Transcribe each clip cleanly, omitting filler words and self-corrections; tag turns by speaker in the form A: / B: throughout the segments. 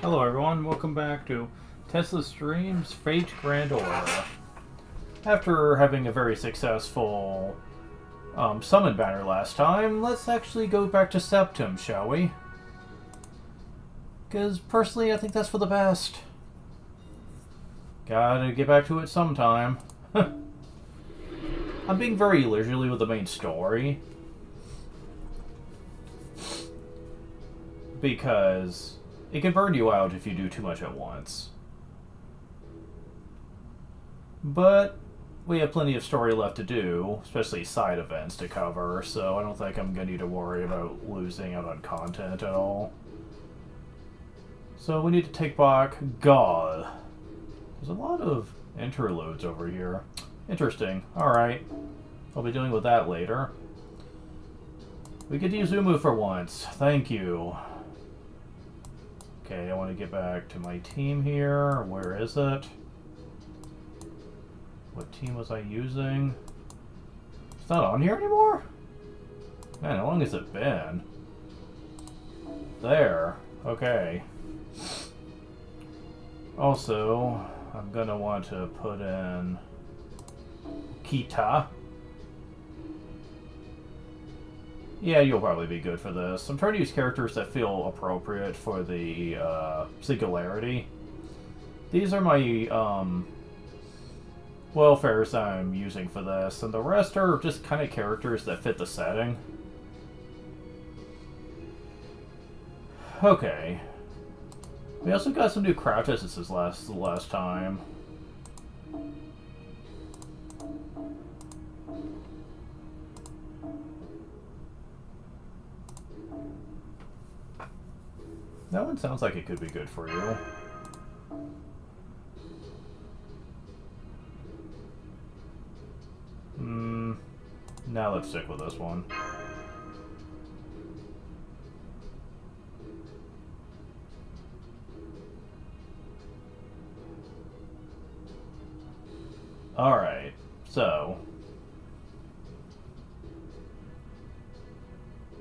A: Hello everyone, welcome back to Tesla Streams Fate Grand Order. After having a very successful summon banner last time, let's actually go back to Septem, shall we? Because personally I think that's for the best. Gotta get back to it sometime. I'm being very leisurely with the main story. Because it can burn you out if you do too much at once. But we have plenty of story left to do, especially side events to cover, so I don't think I'm going to need to worry about losing out on content at all. So we need to take back God. There's a lot of interludes over here. Interesting. Alright. I'll be dealing with that later. We get to use Umu for once. Thank you. Okay, I want to get back to my team here. Where is it? What team was I using? It's not on here anymore? Man, how long has it been? There. Okay. Also, I'm gonna want to put in Kita. Yeah, you'll probably be good for this. I'm trying to use characters that feel appropriate for the singularity. These are my welfares I'm using for this, and the rest are just kind of characters that fit the setting. Okay. We also got some new craft essences last time. That one sounds like it could be good for you. Now let's stick with this one. Alright, so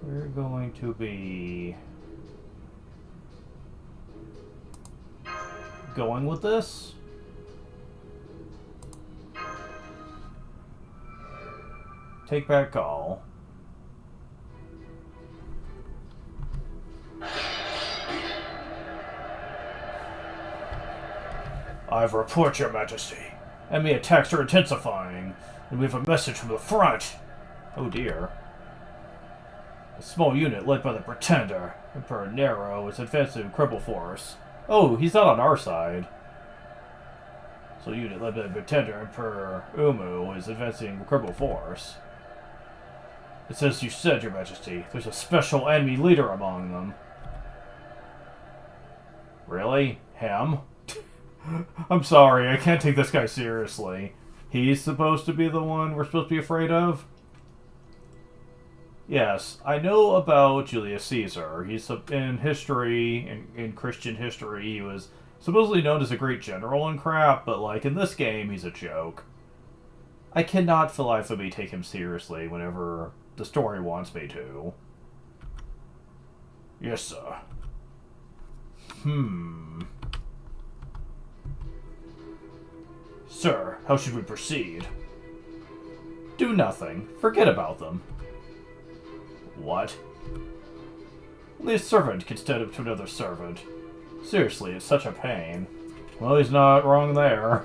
A: we're going to be going with this. Take back all. I've report, Your Majesty. Enemy attacks are intensifying, and we have a message from the front. Oh dear. A small unit led by the Pretender, Emperor Nero, is advancing in cripple force. Oh, he's not on our side. So unit led by the Pretender, Emperor Umu, is advancing in cripple force. It's as you said, Your Majesty. There's a special enemy leader among them. Really? Him? I'm sorry, I can't take this guy seriously. He's supposed to be the one we're supposed to be afraid of? Yes, I know about Julius Caesar. He's in history, in Christian history, he was supposedly known as a great general and crap, but like in this game, he's a joke. I cannot for life of me take him seriously whenever the story wants me to. Yes, sir. Sir, how should we proceed? Do nothing. Forget about them. What? Only a servant can stand up to another servant. Seriously, it's such a pain. Well, he's not wrong there.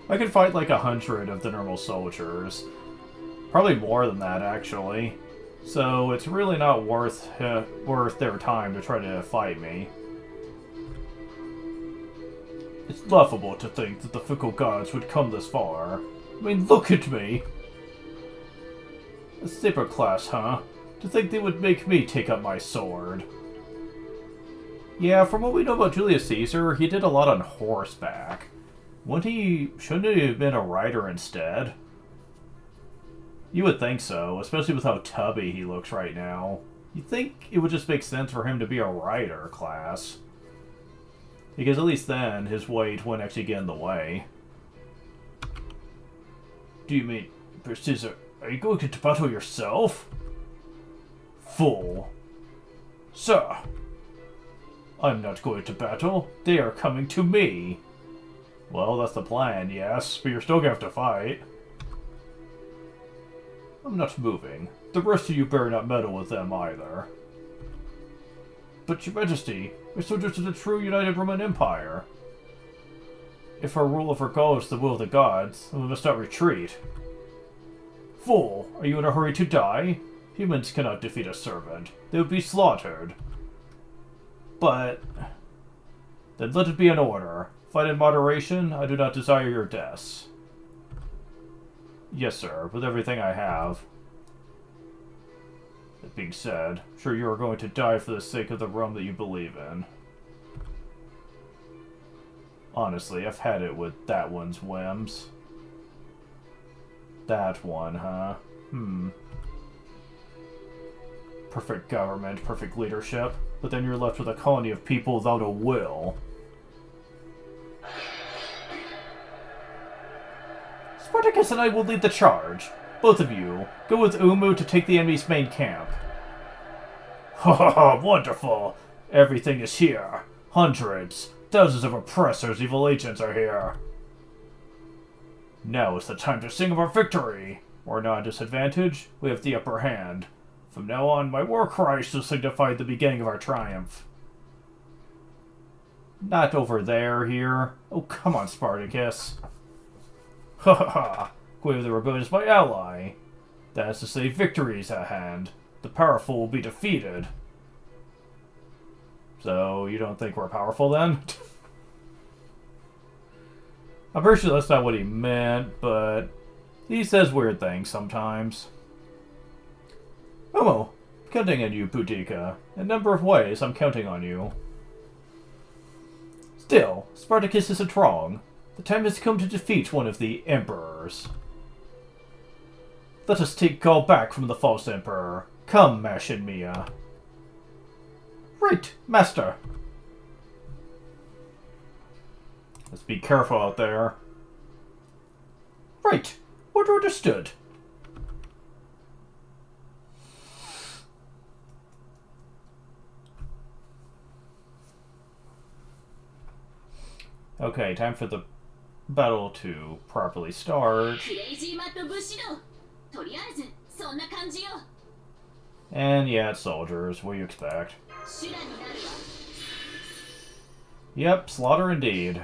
A: I could fight like 100 of the normal soldiers. Probably more than that, actually. So it's really not worth their time to try to fight me. It's laughable to think that the fickle gods would come this far. I mean, look at me! A saber class, huh? To think they would make me take up my sword. Yeah, from what we know about Julius Caesar, he did a lot on horseback. Shouldn't he have been a rider instead? You would think so, especially with how tubby he looks right now. You'd think it would just make sense for him to be a rider class. Because at least then, his weight wouldn't actually get in the way. Do you mean, Caesar, are you going to battle yourself? Fool. Sir, I'm not going to battle. They are coming to me. Well, that's the plan, yes, but you're still gonna have to fight. I'm not moving. The rest of you better not meddle with them either. But, Your Majesty, we're soldiers of the true United Roman Empire. If our rule over Gaul is the will of the gods, then we must not retreat. Fool, are you in a hurry to die? Humans cannot defeat a servant. They would be slaughtered. But... then let it be an order. Fight in moderation. I do not desire your deaths. Yes, sir, with everything I have. That being said, sure you are going to die for the sake of the Rome that you believe in. Honestly, I've had it with that one's whims. That one, huh? Perfect government, perfect leadership, but then you're left with a colony of people without a will. Spartacus and I will lead the charge. Both of you, go with Umu to take the enemy's main camp. Ha ha ha, wonderful! Everything is here. Hundreds, thousands of oppressors, evil agents are here. Now is the time to sing of our victory. We're not at disadvantage, we have the upper hand. From now on, my war cry shall signify the beginning of our triumph. Not over there, here. Oh, come on, Spartacus. Ha ha ha! Queen of the Rebellion is my ally. That is to say, victory is at hand. The powerful will be defeated. So, you don't think we're powerful then? I'm pretty sure that's not what he meant, but he says weird things sometimes. Momo, I'm counting on you, Boudica. In a number of ways, I'm counting on you. Still, Spartacus isn't wrong. The time has come to defeat one of the emperors. Let us take Gaul back from the false emperor. Come, Mash and Mia. Right, master. Let's be careful out there. Right, order understood. Okay, time for the battle to properly start. And yeah, it's soldiers. What do you expect? Yep, slaughter indeed.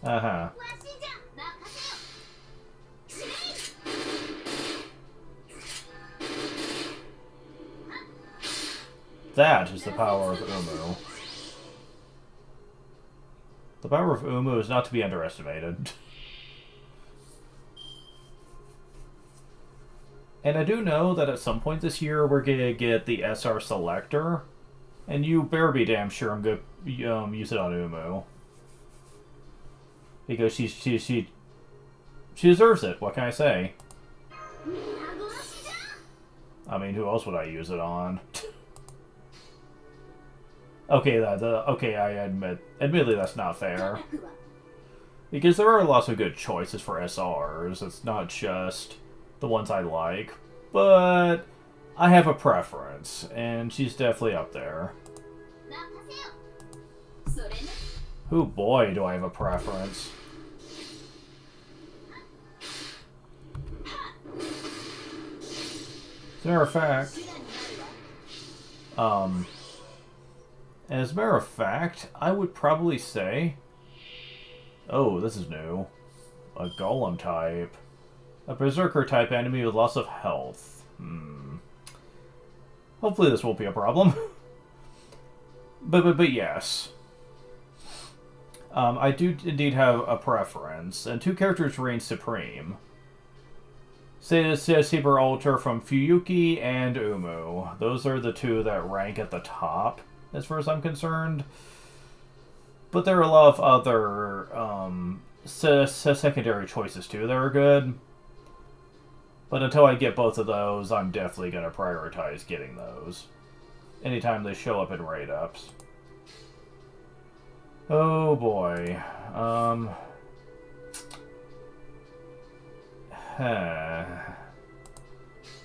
A: Uh-huh. That is the power of Umu. The power of Umu is not to be underestimated. And I do know that at some point this year we're gonna get the SR Selector, and you better be damn sure I'm gonna use it on Umu. Because she deserves it, what can I say? I mean, who else would I use it on? Okay, I admittedly that's not fair. Because there are lots of good choices for SRs, it's not just the ones I like, but I have a preference, and she's definitely up there. Oh boy, do I have a preference. As a matter of fact, I would probably say, oh, this is new, a golem type. A berserker type enemy with lots of health. Hopefully this won't be a problem. but yes. I do indeed have a preference, and two characters reign supreme. Saber Altar from Fuyuki and Umu. Those are the two that rank at the top, as far as I'm concerned. But there are a lot of other secondary choices too that are good. But until I get both of those, I'm definitely going to prioritize getting those. Anytime they show up in raid-ups. Oh boy.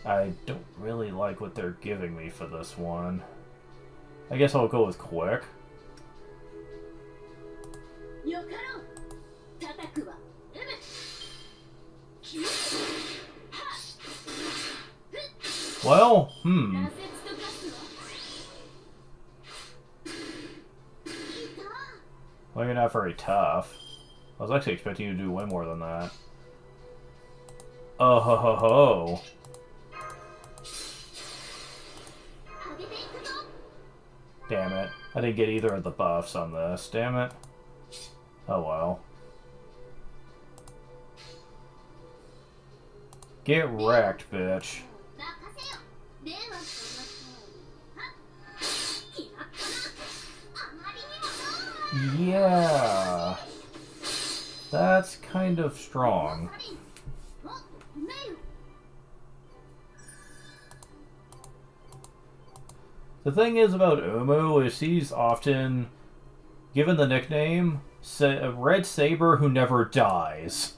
A: I don't really like what they're giving me for this one. I guess I'll go with quick. Well, Well, you're not very tough. I was actually expecting you to do way more than that. Oh ho ho ho. Damn it. I didn't get either of the buffs on this. Damn it. Oh well. Get wrecked, bitch. Yeah. That's kind of strong. The thing is about Umu is he's often given the nickname Red Saber Who Never Dies.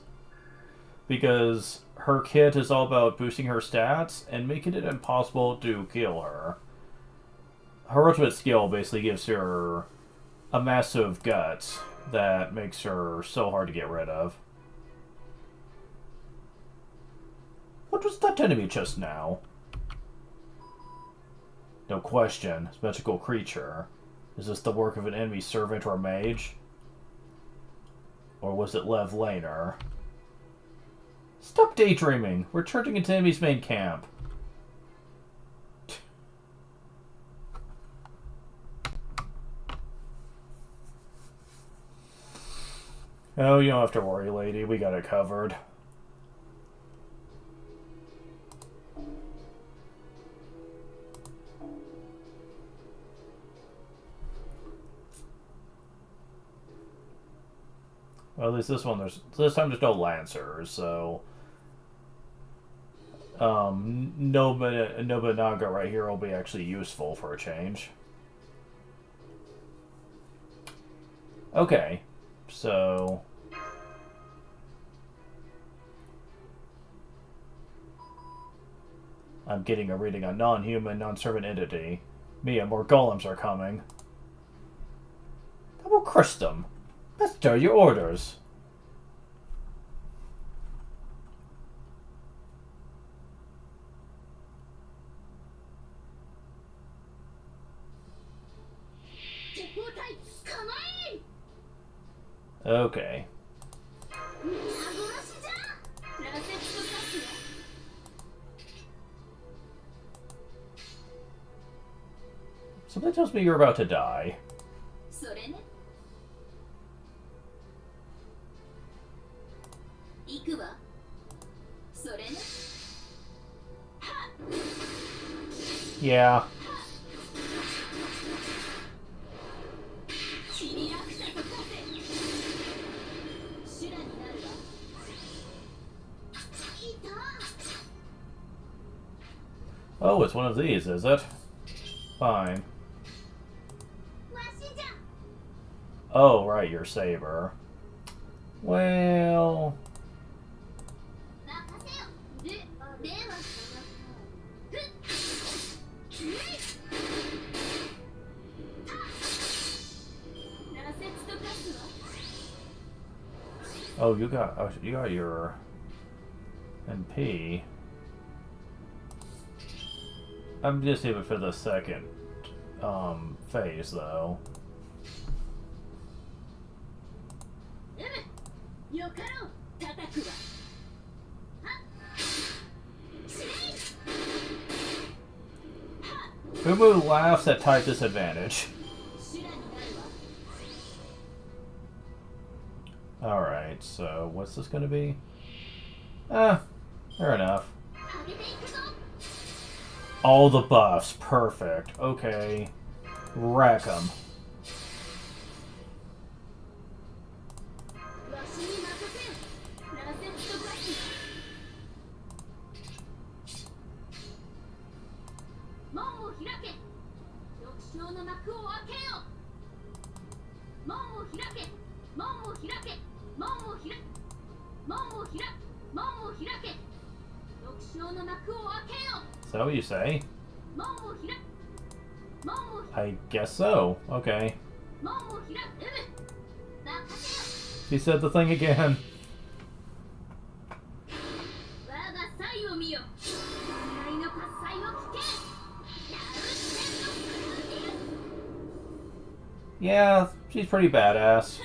A: Because her kit is all about boosting her stats and making it impossible to kill her. Her ultimate skill basically gives her a massive gut that makes her so hard to get rid of. What was that enemy just now? No question, this magical creature. Is this the work of an enemy servant or mage? Or was it Lev Laner? Stop daydreaming! We're charging into enemy's main camp. Oh, you don't have to worry, lady. We got it covered. Well, at least this time there's no Lancers, so Nobunaga right here will be actually useful for a change. Okay, so I'm getting a reading on non-human, non-servant entity. Mia, more golems are coming. I will crush them. Master, your orders. Okay. Something tells me you're about to die. Yeah. Oh, it's one of these, is it? Fine. Oh, right, your saber. Well... Oh, you got your MP. I'm just even for the second phase though. Umu laughs at type disadvantage. Alright, so what's this gonna be? Fair enough. All the buffs, perfect. Okay. Wreck 'em. So you say? I guess so. Okay. He said the thing again. Yeah, she's pretty badass.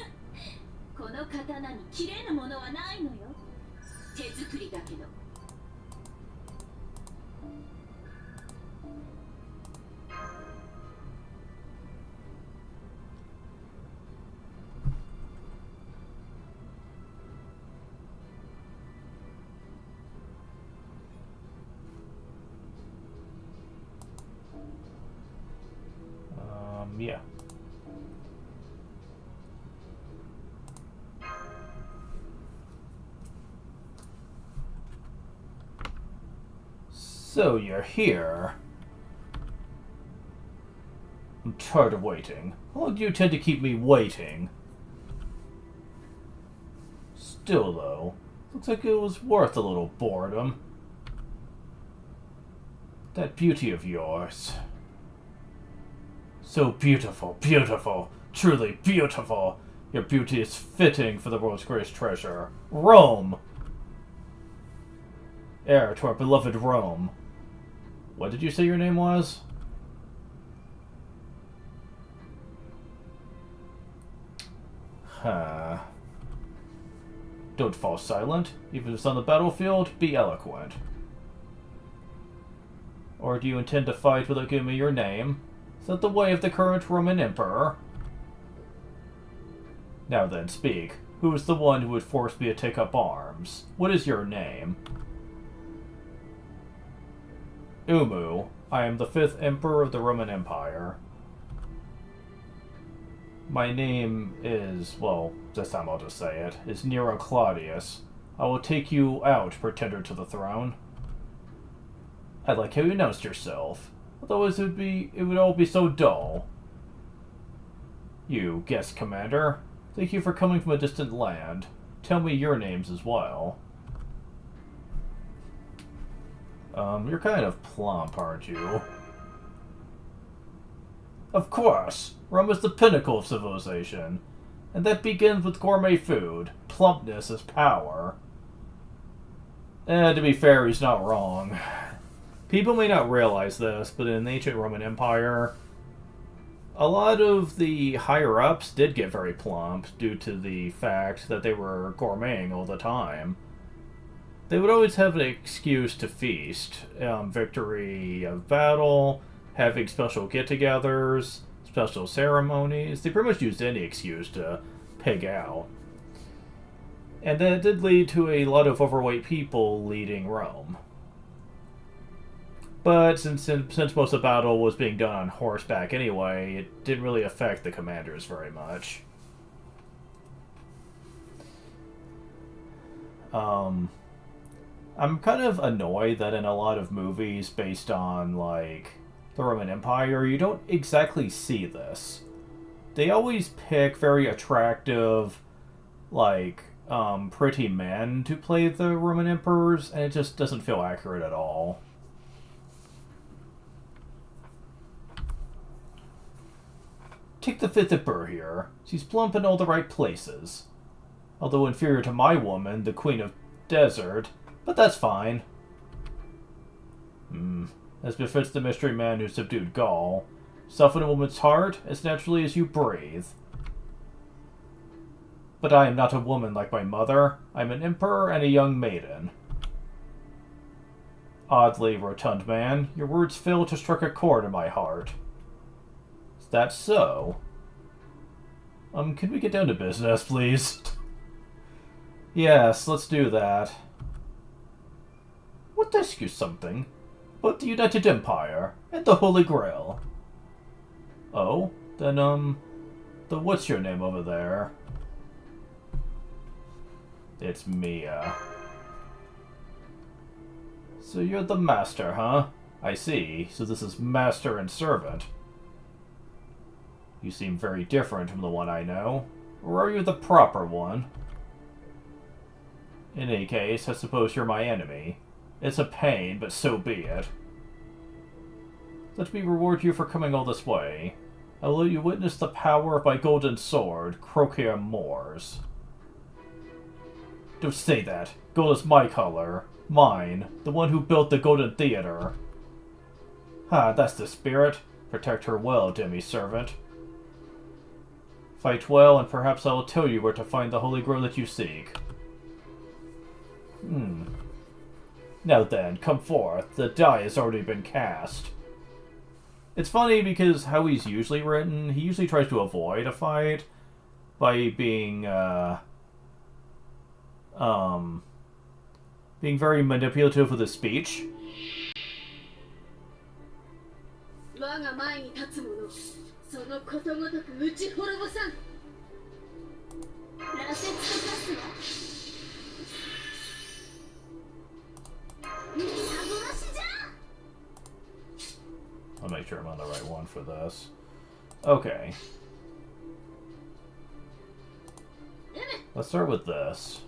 A: Yeah. So you're here. I'm tired of waiting. How long do you tend to keep me waiting? Still, though, looks like it was worth a little boredom. That beauty of yours. So beautiful, beautiful, truly beautiful. Your beauty is fitting for the world's greatest treasure, Rome. Heir to our beloved Rome. What did you say your name was? Huh. Don't fall silent. Even if it's on the battlefield, be eloquent. Or do you intend to fight without giving me your name? Is that the way of the current Roman Emperor? Now then, speak. Who is the one who would force me to take up arms? What is your name? Umu. I am the 5th Emperor of the Roman Empire. My name is, well, this time I'll just say it, is Nero Claudius. I will take you out, pretender to the throne. I like how you announced yourself. Otherwise it would all be so dull. You, guest commander. Thank you for coming from a distant land. Tell me your names as well. You're kind of plump, aren't you? Of course! Rome is the pinnacle of civilization. And that begins with gourmet food. Plumpness is power. To be fair, he's not wrong. People may not realize this, but in the ancient Roman Empire, a lot of the higher-ups did get very plump due to the fact that they were gourmeting all the time. They would always have an excuse to feast. Victory of battle, having special get-togethers, special ceremonies. They pretty much used any excuse to pig out. And that did lead to a lot of overweight people leading Rome. But since most of the battle was being done on horseback anyway, it didn't really affect the commanders very much. I'm kind of annoyed that in a lot of movies based on, like, the Roman Empire, you don't exactly see this. They always pick very attractive, like, pretty men to play the Roman emperors, and it just doesn't feel accurate at all. Take the 5th Emperor here. She's plump in all the right places. Although inferior to my woman, the Queen of Desert, but that's fine. As befits the mystery man who subdued Gaul. Soften a woman's heart as naturally as you breathe. But I am not a woman like my mother. I'm an emperor and a young maiden. Oddly, rotund man, your words fail to strike a chord in my heart. Is that so? Can we get down to business, please? Yes, let's do that. Want to ask you something? About the United Empire and the Holy Grail. Oh? Then, what's your name over there? It's Mia. So you're the master, huh? I see. So this is master and servant. You seem very different from the one I know. Or are you the proper one? In any case, I suppose you're my enemy. It's a pain, but so be it. Let me reward you for coming all this way. I will let you witness the power of my golden sword, Croquet Moors. Don't say that. Gold is my color. Mine. The one who built the Golden Theater. That's the spirit. Protect her well, demi-servant. Fight well, and perhaps I will tell you where to find the holy grail that you seek. Now then, come forth. The die has already been cast. It's funny because how he's usually written, he usually tries to avoid a fight by being very manipulative with his speech. I'll make sure I'm on the right one for this. Okay. Let's start with this.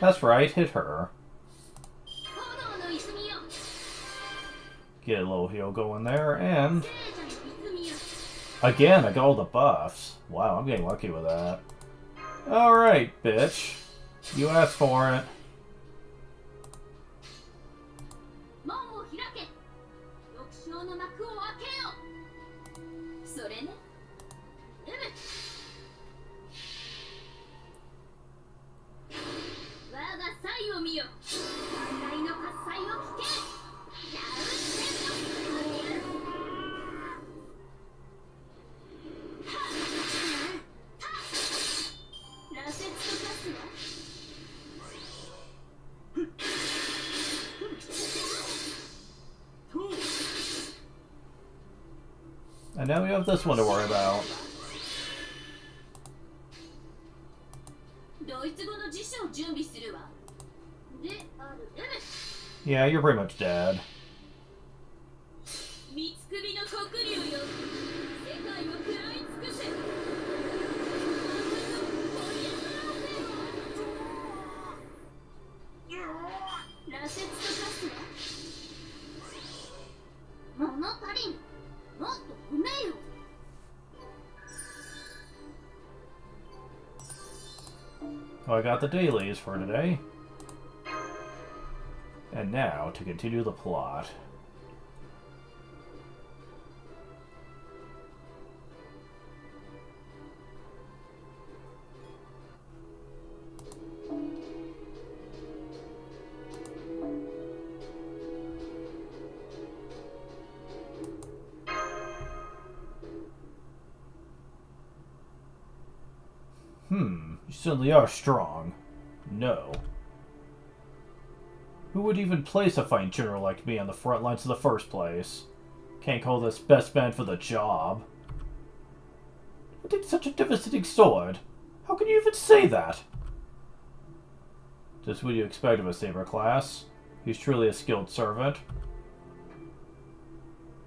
A: That's right, hit her. Get a little heal going there, and... Again, I got all the buffs. Wow, I'm getting lucky with that. Alright, bitch. You asked for it. And now we have this one to worry about. Yeah, you're pretty much dead. Well, I got the dailies for today. And now, to continue the plot. You certainly are strong. No. Who would even place a fine general like me on the front lines in the first place? Can't call this best man for the job. You take such a devastating sword. How can you even say that? Just what you expect of a saber class. He's truly a skilled servant.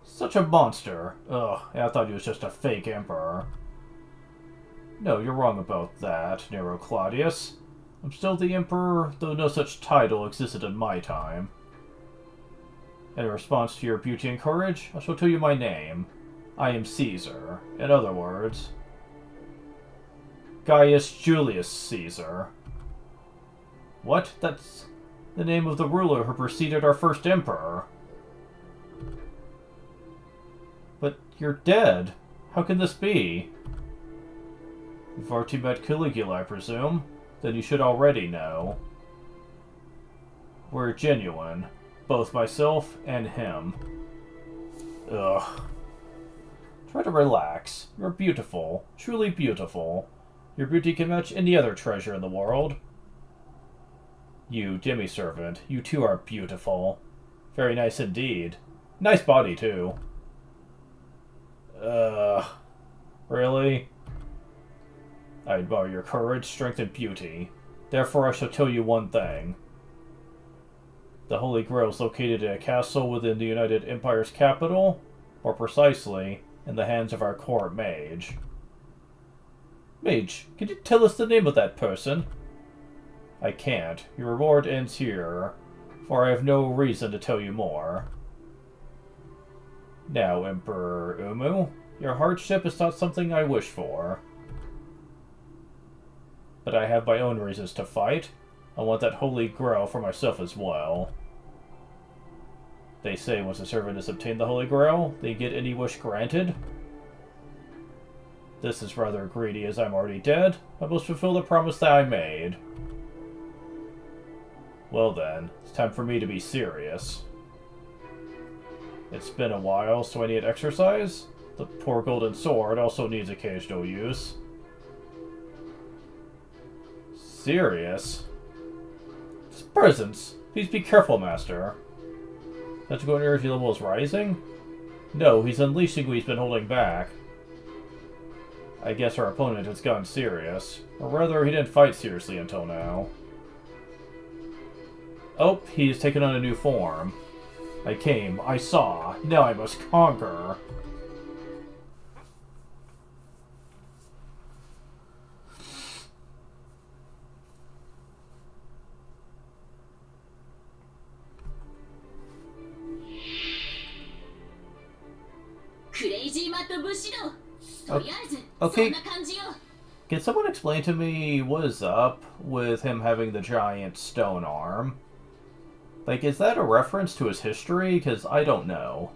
A: Such a monster. Ugh, I thought he was just a fake emperor. No, you're wrong about that, Nero Claudius. I'm still the Emperor, though no such title existed in my time. In response to your beauty and courage, I shall tell you my name. I am Caesar. In other words, Gaius Julius Caesar. What? That's the name of the ruler who preceded our first emperor. But you're dead. How can this be? You've already met Caligula, I presume? Then you should already know. We're genuine. Both myself and him. Ugh. Try to relax. You're beautiful. Truly beautiful. Your beauty can match any other treasure in the world. You, demi-servant, you too are beautiful. Very nice indeed. Nice body, too. Really? I admire your courage, strength, and beauty. Therefore I shall tell you one thing. The Holy Grail is located in a castle within the United Empire's capital, more precisely, in the hands of our court mage. Mage, can you tell us the name of that person? I can't. Your reward ends here, for I have no reason to tell you more. Now, Emperor Umu, your hardship is not something I wish for. But I have my own reasons to fight. I want that Holy Grail for myself as well. They say once a servant has obtained the Holy Grail, they get any wish granted. This is rather greedy as I'm already dead. I must fulfill the promise that I made. Well then, it's time for me to be serious. It's been a while, so I need exercise. The poor golden sword also needs occasional use. Serious? It's presents. Please be careful, Master. That go energy level is rising? No, he's unleashing what he's been holding back. I guess our opponent has gotten serious. Or rather, he didn't fight seriously until now. Oh, he's taken on a new form. I came, I saw, now I must conquer. Okay. Can someone explain to me what is up with him having the giant stone arm? Like, is that a reference to his history? Because I don't know.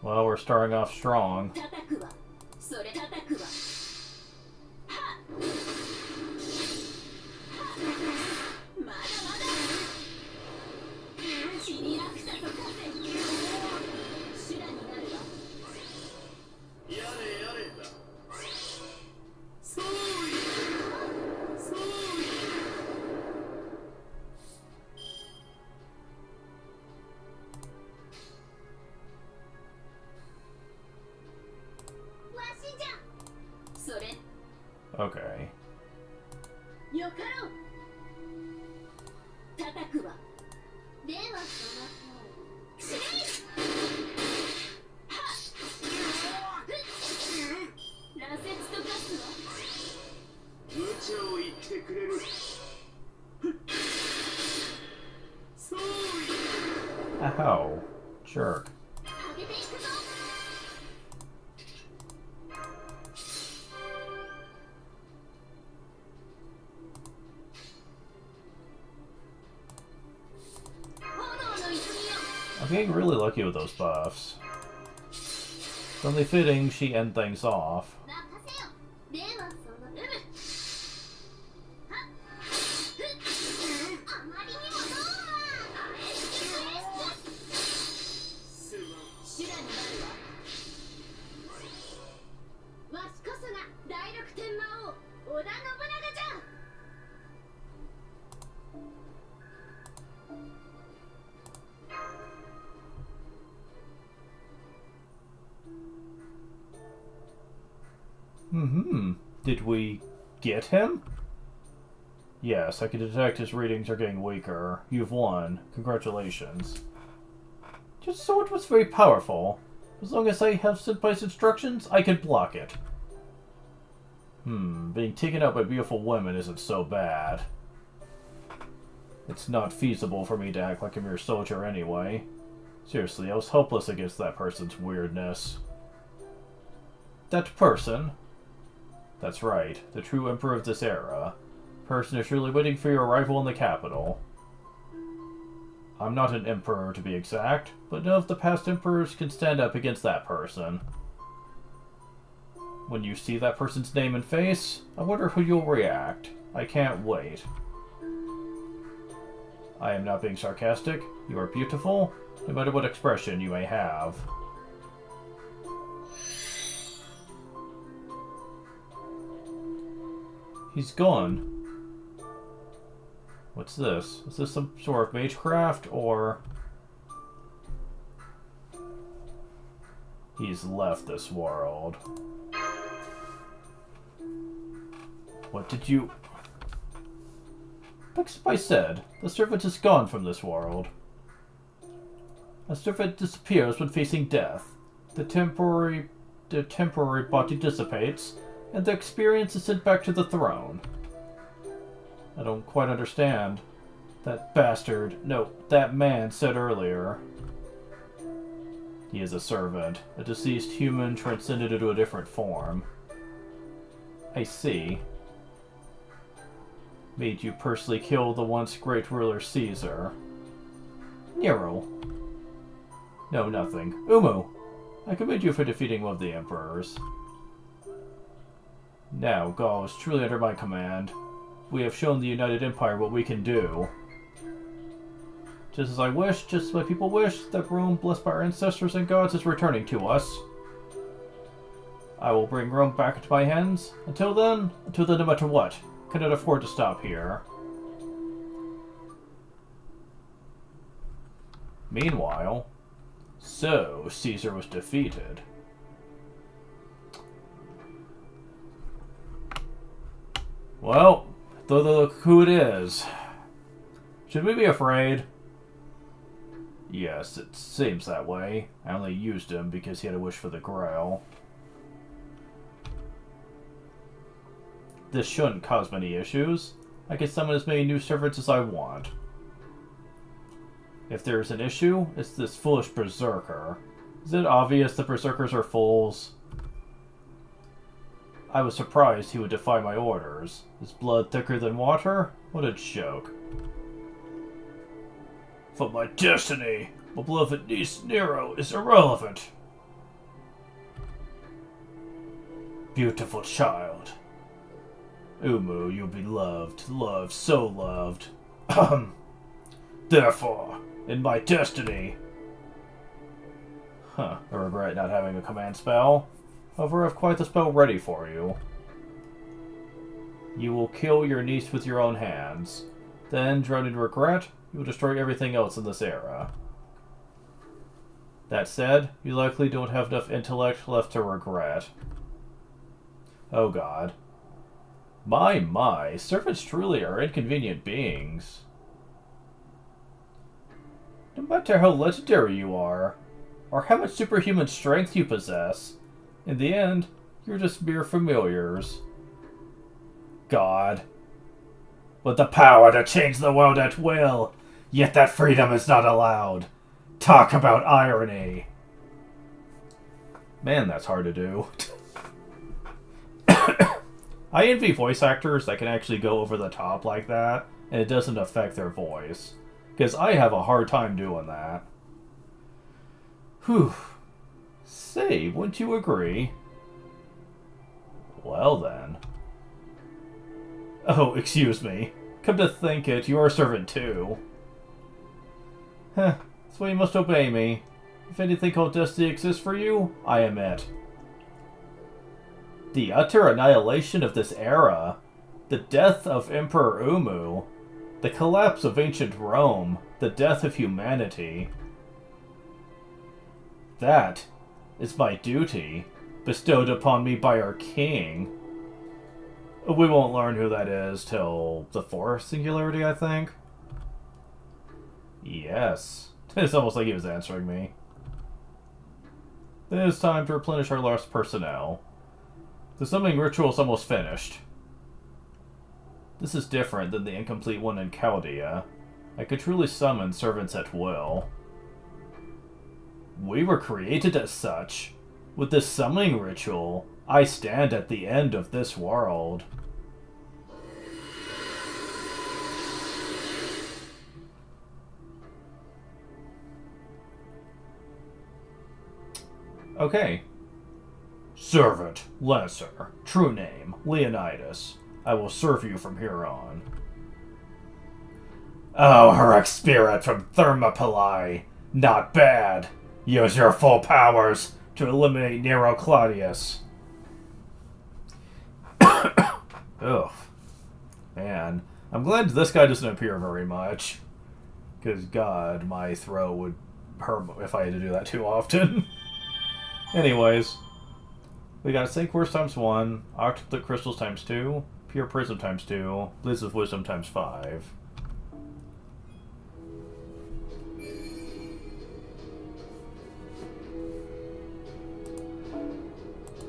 A: Well, we're starting off strong. Okay. Ow. Jerk. I'm getting really lucky with those buffs. It's only fitting she end things off. Did we get him? Yes, I can detect his readings are getting weaker. You've won. Congratulations. Just sword was very powerful. As long as I have Senpai's instructions, I can block it. Being taken out by beautiful women isn't so bad. It's not feasible for me to act like a mere soldier anyway. Seriously, I was helpless against that person's weirdness. That person? That's right, the true emperor of this era. Person is surely waiting for your arrival in the capital. I'm not an emperor, to be exact, but none of the past emperors can stand up against that person. When you see that person's name and face, I wonder how you'll react. I can't wait. I am not being sarcastic. You are beautiful, no matter what expression you may have. He's gone. What's this? Is this some sort of magecraft, or... He's left this world. What did you... I said, the servant is gone from this world. A servant disappears when facing death. The temporary body dissipates, and the experience is sent back to the throne. I don't quite understand. That bastard, no, that man said earlier. He is a servant, a deceased human transcended into a different form. I see. Made you personally kill the once great ruler Caesar. Nero. No, nothing. Umu, I commend you for defeating one of the emperors. Now, Gaul is truly under my command. We have shown the United Empire what we can do. Just as I wish, just as my people wish, that Rome, blessed by our ancestors and gods, is returning to us. I will bring Rome back into my hands. Until then, no matter what, cannot afford to stop here. Meanwhile, so Caesar was defeated. Well, look who it is. Should we be afraid? Yes, it seems that way. I only used him because he had a wish for the Grail. This shouldn't cause many issues. I can summon as many new servants as I want. If there's an issue, it's this foolish berserker. Is it obvious that berserkers are fools? I was surprised he would defy my orders. Is blood thicker than water? What a joke. For my destiny, my beloved niece Nero is irrelevant. Beautiful child. Umu, you'll be loved, so loved. Therefore, in my destiny... I regret not having a command spell. However, I have quite the spell ready for you. You will kill your niece with your own hands. Then, drowned in regret, you will destroy everything else in this era. That said, you likely don't have enough intellect left to regret. Oh god. My, servants truly are inconvenient beings. No matter how legendary you are, or how much superhuman strength you possess, in the end, you're just mere familiars. God. With the power to change the world at will, yet that freedom is not allowed. Talk about irony. Man, that's hard to do. I envy voice actors that can actually go over the top like that, and it doesn't affect their voice. Because I have a hard time doing that. Whew. Say, wouldn't you agree? Well then. Oh, excuse me. Come to think it, you're a servant too. Heh, that's why you must obey me. If anything called destiny exists for you, I am it. The utter annihilation of this era, the death of Emperor Umu, the collapse of ancient Rome, the death of humanity. That is my duty, bestowed upon me by our king. We won't learn who that is till the fourth singularity, I think. Yes. It's almost like he was answering me. It is time to replenish our lost personnel. The summoning ritual is almost finished. This is different than the incomplete one in Chaldea. I could truly summon servants at will. We were created as such. With this summoning ritual, I stand at the end of this world. Okay. Servant, Lesser, true name, Leonidas. I will serve you from here on. Oh, heroic spirit from Thermopylae. Not bad. Use your full powers to eliminate Nero Claudius. Ugh. Man, I'm glad this guy doesn't appear very much. Because, God, my throat would hurt if I had to do that too often. Anyways, we got Sync Force times 1, Octopus Crystals times 2, Pure Prism times 2, Blitz of Wisdom times 5.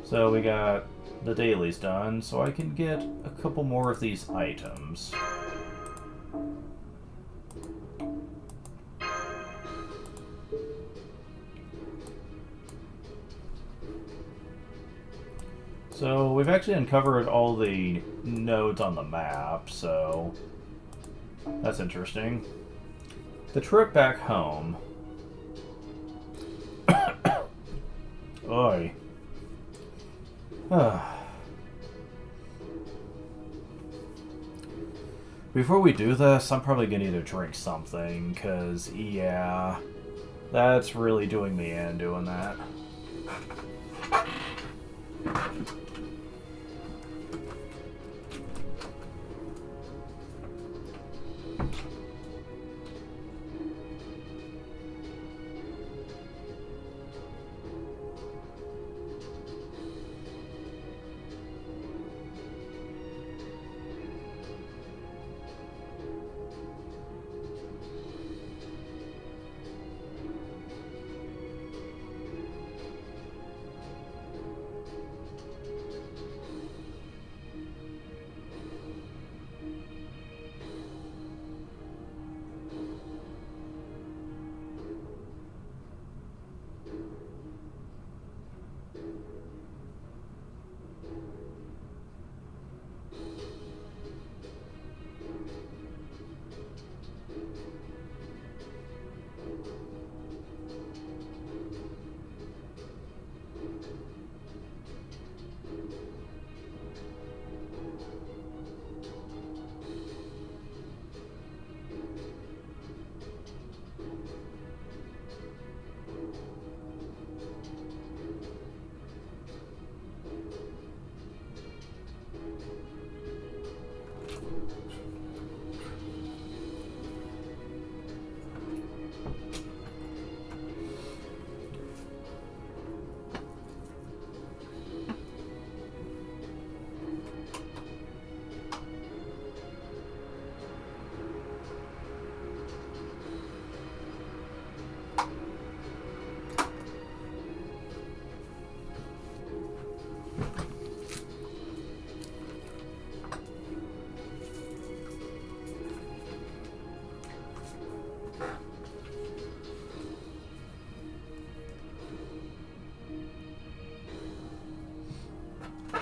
A: So we got the dailies done, so I can get a couple more of these items. So we've actually uncovered all the nodes on the map, so that's interesting. The trip back home. Oy. Before we do this, I'm probably gonna need to drink something, because, yeah, that's really doing me in doing that.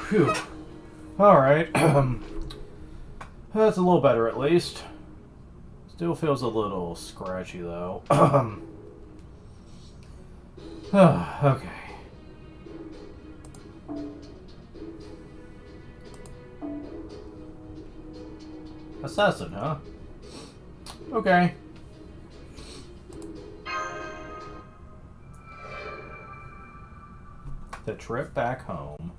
A: Phew. Alright. That's a little better at least. Still feels a little scratchy though. Okay. Assassin, huh? Okay. The trip back home.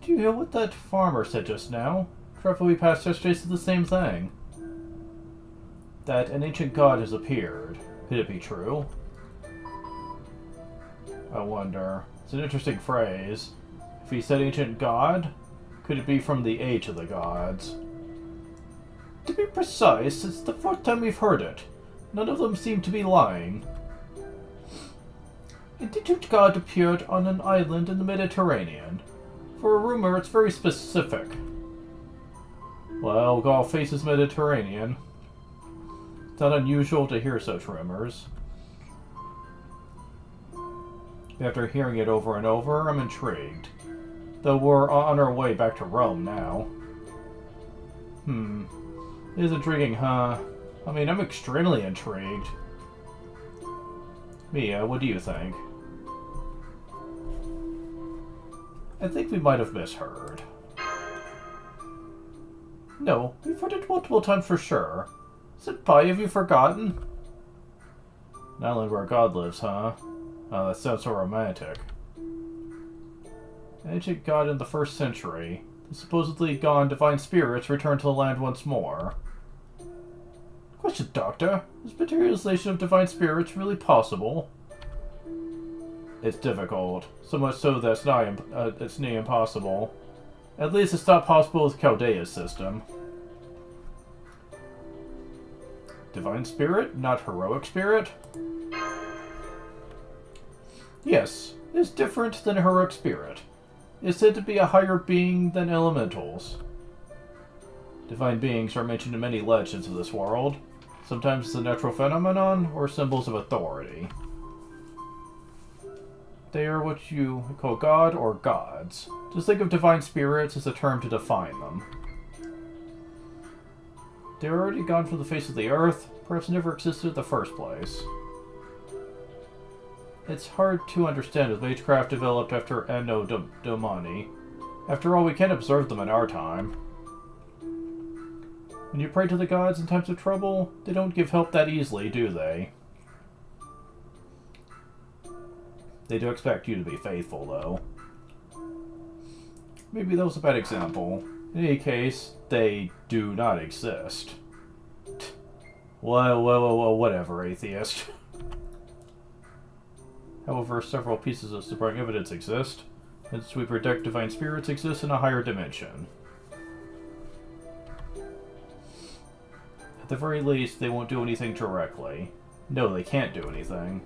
A: Did you hear what that farmer said just now? Trevor, we passed yesterday said the same thing. That an ancient god has appeared. Could it be true? I wonder. It's an interesting phrase. If he said ancient god, could it be from the age of the gods? To be precise, it's the fourth time we've heard it. None of them seem to be lying. An ancient god appeared on an island in the Mediterranean. For a rumor, it's very specific. Well, God faces Mediterranean. It's not unusual to hear such rumors. After hearing it over and over, I'm intrigued. Though we're on our way back to Rome now. It is intriguing, huh? I mean, I'm extremely intrigued. Mia, what do you think? I think we might have misheard. No, we've heard it multiple times for sure. Senpai, have you forgotten? An island where God lives, huh? Oh, that sounds so romantic. An ancient god in the 1st century. The supposedly gone divine spirits return to the land once more. Question, Doctor. Is materialization of divine spirits really possible? It's difficult. So much so that it's near impossible. At least it's not possible with Chaldea's system. Divine spirit, not heroic spirit? Yes, it's different than heroic spirit. It's said to be a higher being than elementals. Divine beings are mentioned in many legends of this world. Sometimes it's a natural phenomenon, or symbols of authority. They are what you call God or gods. Just think of divine spirits as a term to define them. They're already gone from the face of the earth, perhaps never existed in the first place. It's hard to understand as magecraft developed after Anno Domini. After all, we can't observe them in our time. When you pray to the gods in times of trouble, they don't give help that easily, do they? They do expect you to be faithful, though. Maybe that was a bad example. In any case, they do not exist. Well, whatever, atheist. However, several pieces of supporting evidence exist, and we predict divine spirits exist in a higher dimension. At the very least, they won't do anything directly. No, they can't do anything.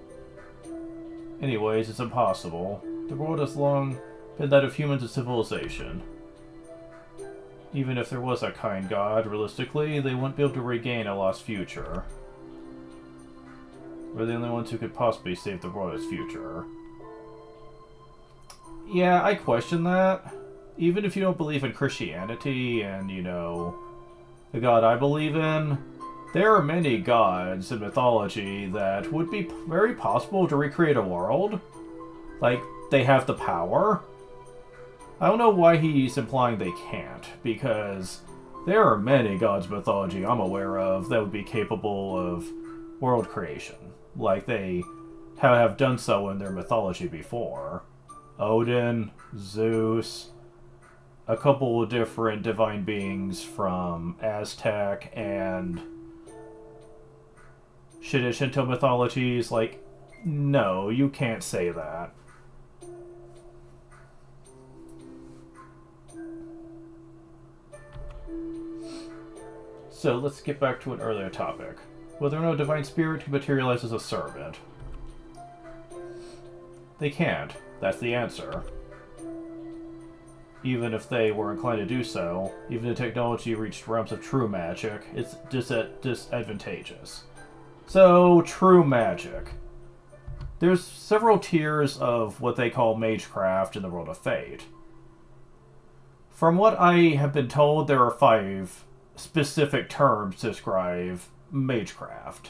A: Anyways, it's impossible. The world has long been that of humans and civilization. Even if there was a kind god, realistically, they wouldn't be able to regain a lost future. We're the only ones who could possibly save the world's future. Yeah, I question that. Even if you don't believe in Christianity and, you know, the god I believe in, there are many gods in mythology that would be very possible to recreate a world. Like, they have the power. I don't know why he's implying they can't, because there are many gods in mythology I'm aware of that would be capable of world creation. Like, they have done so in their mythology before. Odin, Zeus, a couple of different divine beings from Aztec and Shinto mythologies. Like, no, you can't say that. So, let's get back to an earlier topic. Whether or not a divine spirit can materialize as a servant. They can't. That's the answer. Even if they were inclined to do so, even if technology reached realms of true magic, it's disadvantageous. So, true magic. There's several tiers of what they call magecraft in the world of Fate. From what I have been told, there are 5 specific terms to describe magecraft.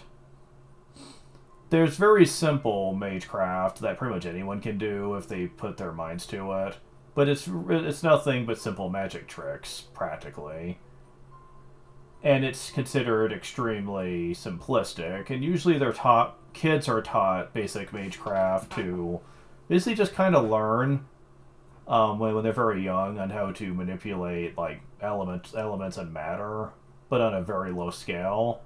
A: There's very simple magecraft that pretty much anyone can do if they put their minds to it, but it's nothing but simple magic tricks, practically. And it's considered extremely simplistic, and usually kids are taught basic magecraft to basically just kind of learn when they're very young on how to manipulate like elements and matter, but on a very low scale.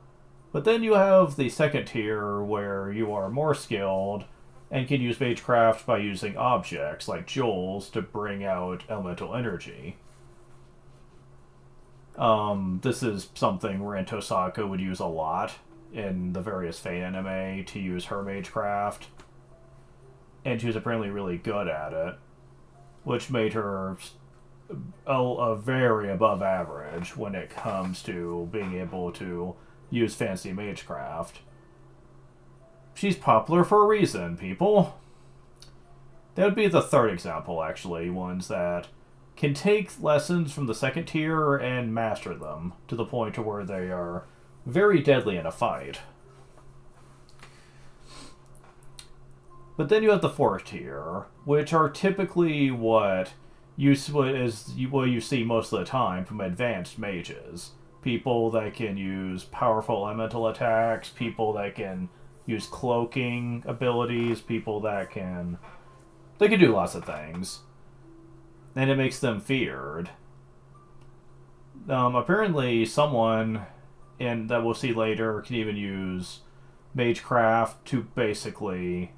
A: But then you have the second tier where you are more skilled and can use magecraft by using objects like jewels to bring out elemental energy. This is something Rin Tosaka would use a lot in the various Fate anime to use her magecraft. And she was apparently really good at it, which made her a very above average when it comes to being able to use fancy magecraft. She's popular for a reason, people. That would be the third example, actually. Ones that can take lessons from the second tier and master them to the point to where they are very deadly in a fight. But then you have the fourth tier, which are typically what you see most of the time from advanced mages. People that can use powerful elemental attacks, people that can use cloaking abilities, people that can... They can do lots of things. and it makes them feared. Apparently, someone, and that we'll see later, can even use magecraft to basically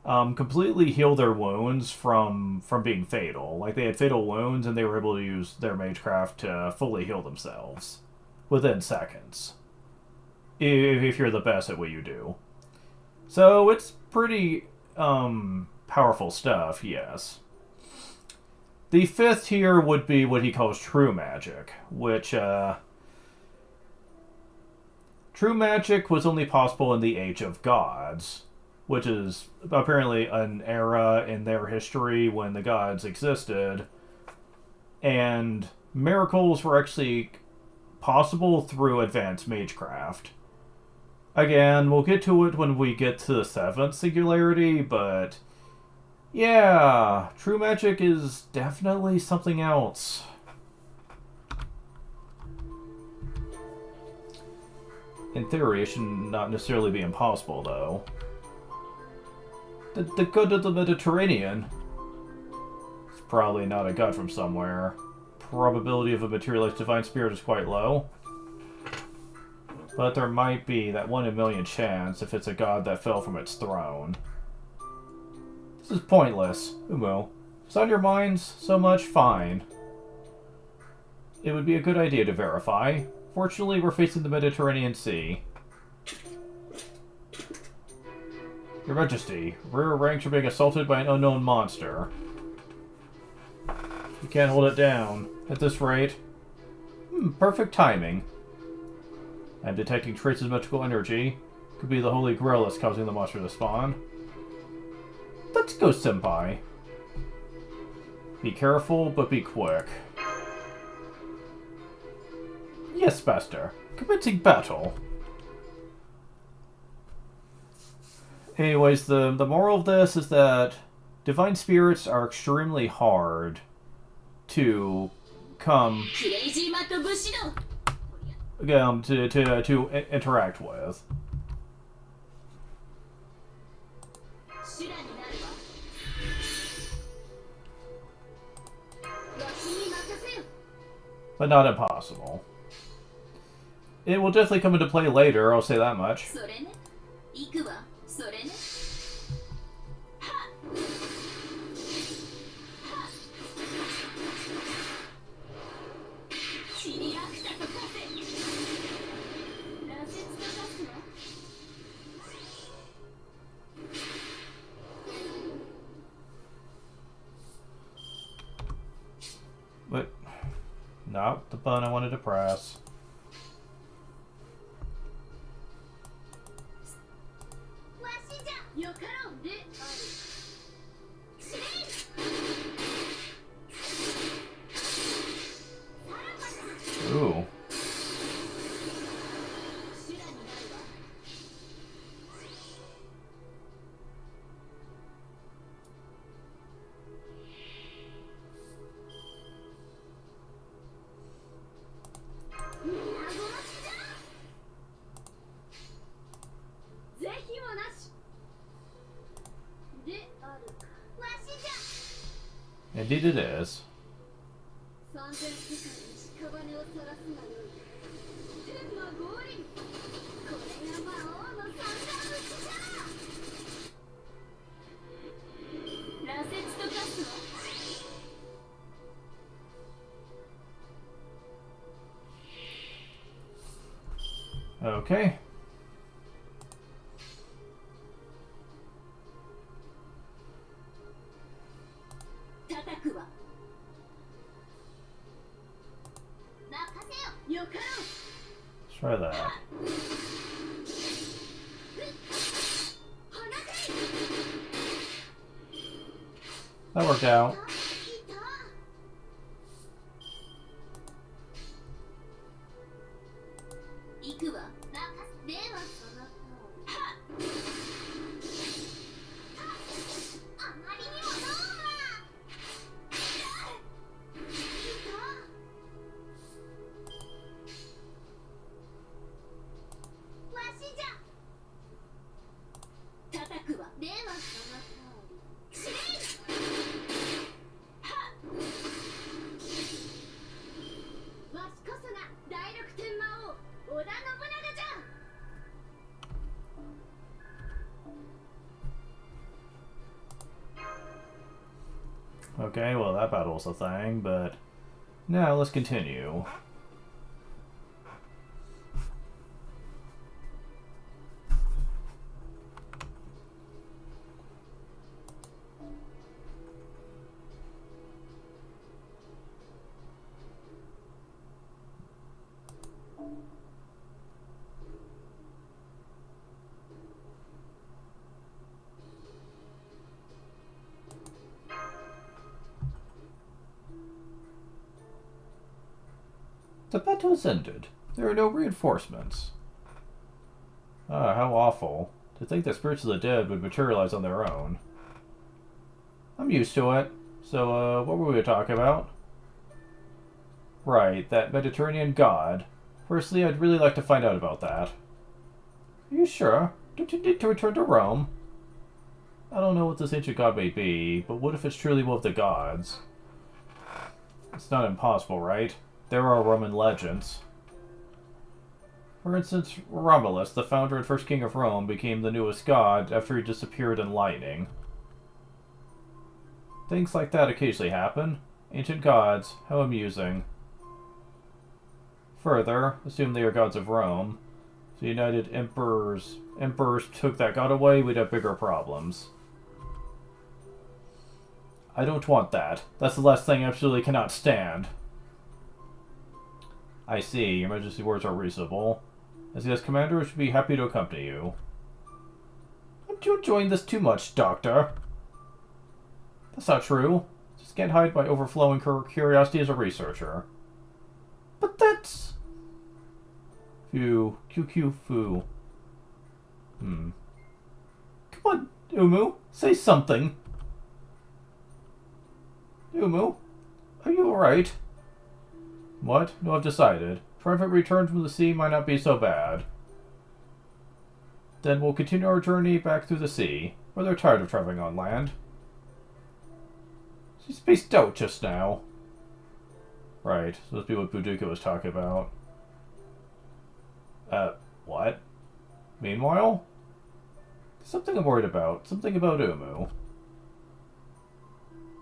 A: completely heal their wounds from being fatal. Like, they had fatal wounds, and they were able to use their magecraft to fully heal themselves within seconds. If you're the best at what you do. So, it's pretty powerful stuff, yes. The fifth here would be what he calls true magic, which, true magic was only possible in the Age of Gods, which is apparently an era in their history when the gods existed, and miracles were actually possible through advanced magecraft. Again, we'll get to it when we get to the seventh singularity, but yeah, true magic is definitely something else. In theory, it should not necessarily be impossible, though. The god of the Mediterranean. It's probably not a god from somewhere. Probability of a materialized divine spirit is quite low. But there might be that 1 in a million chance if it's a god that fell from its throne. This is pointless. Umo. It's on your minds so much? Fine. It would be a good idea to verify. Fortunately, we're facing the Mediterranean Sea. Your Majesty, rear ranks are being assaulted by an unknown monster. You can't hold it down. At this rate... perfect timing. I'm detecting traces of magical energy. Could be the Holy Grail that's causing the monster to spawn. Let's go, Senpai. Be careful, but be quick. Yes, Master. Commencing battle. Anyways, the moral of this is that divine spirits are extremely hard to come to interact with. But not impossible. It will definitely come into play later, I'll say that much. But not the button I wanted to press. Ooh. Indeed it is. Okay. Let's try that. That worked out. Okay, well that battle's a thing, but now let's continue. The battle has ended. There are no reinforcements. Ah, how awful. To think that spirits of the dead would materialize on their own. I'm used to it. So, what were we talking about? Right, that Mediterranean god. Firstly, I'd really like to find out about that. Are you sure? Don't you need to return to Rome? I don't know what this ancient god may be, but what if it's truly one of the gods? It's not impossible, right? There are Roman legends. For instance, Romulus, the founder and first king of Rome, became the newest god after he disappeared in lightning. Things like that occasionally happen. Ancient gods, how amusing. Further, assume they are gods of Rome. If the United Emperors took that god away, we'd have bigger problems. I don't want that. That's the last thing I absolutely cannot stand. I see. Your Majesty's words are reasonable. As the commander, I should be happy to accompany you. Aren't you enjoying this too much, Doctor? That's not true. Just can't hide my overflowing curiosity as a researcher. But that's... Phew. Foo. Come on, Umu. Say something. Umu, are you alright? What? No, I've decided. Triumphant return from the sea might not be so bad. Then we'll continue our journey back through the sea. Or they're tired of traveling on land. She spaced out just now. Right, so let's be what Boudica was talking about. What? Meanwhile? There's something I'm worried about. Something about Umu.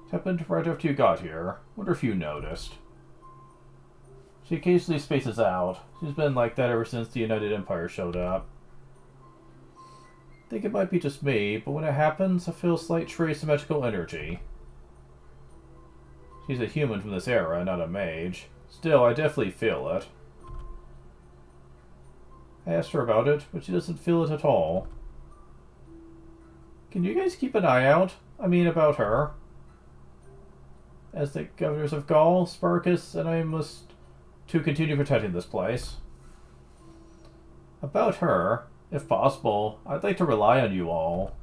A: It happened right after you got here. Wonder if you noticed. She occasionally spaces out. She's been like that ever since the United Empire showed up. I think it might be just me, but when it happens, I feel a slight trace of magical energy. She's a human from this era, not a mage. Still, I definitely feel it. I asked her about it, but she doesn't feel it at all. Can you guys keep an eye out? I mean, about her. As the governors of Gaul, Spartacus, and I must to continue protecting this place. About her, if possible, I'd like to rely on you all.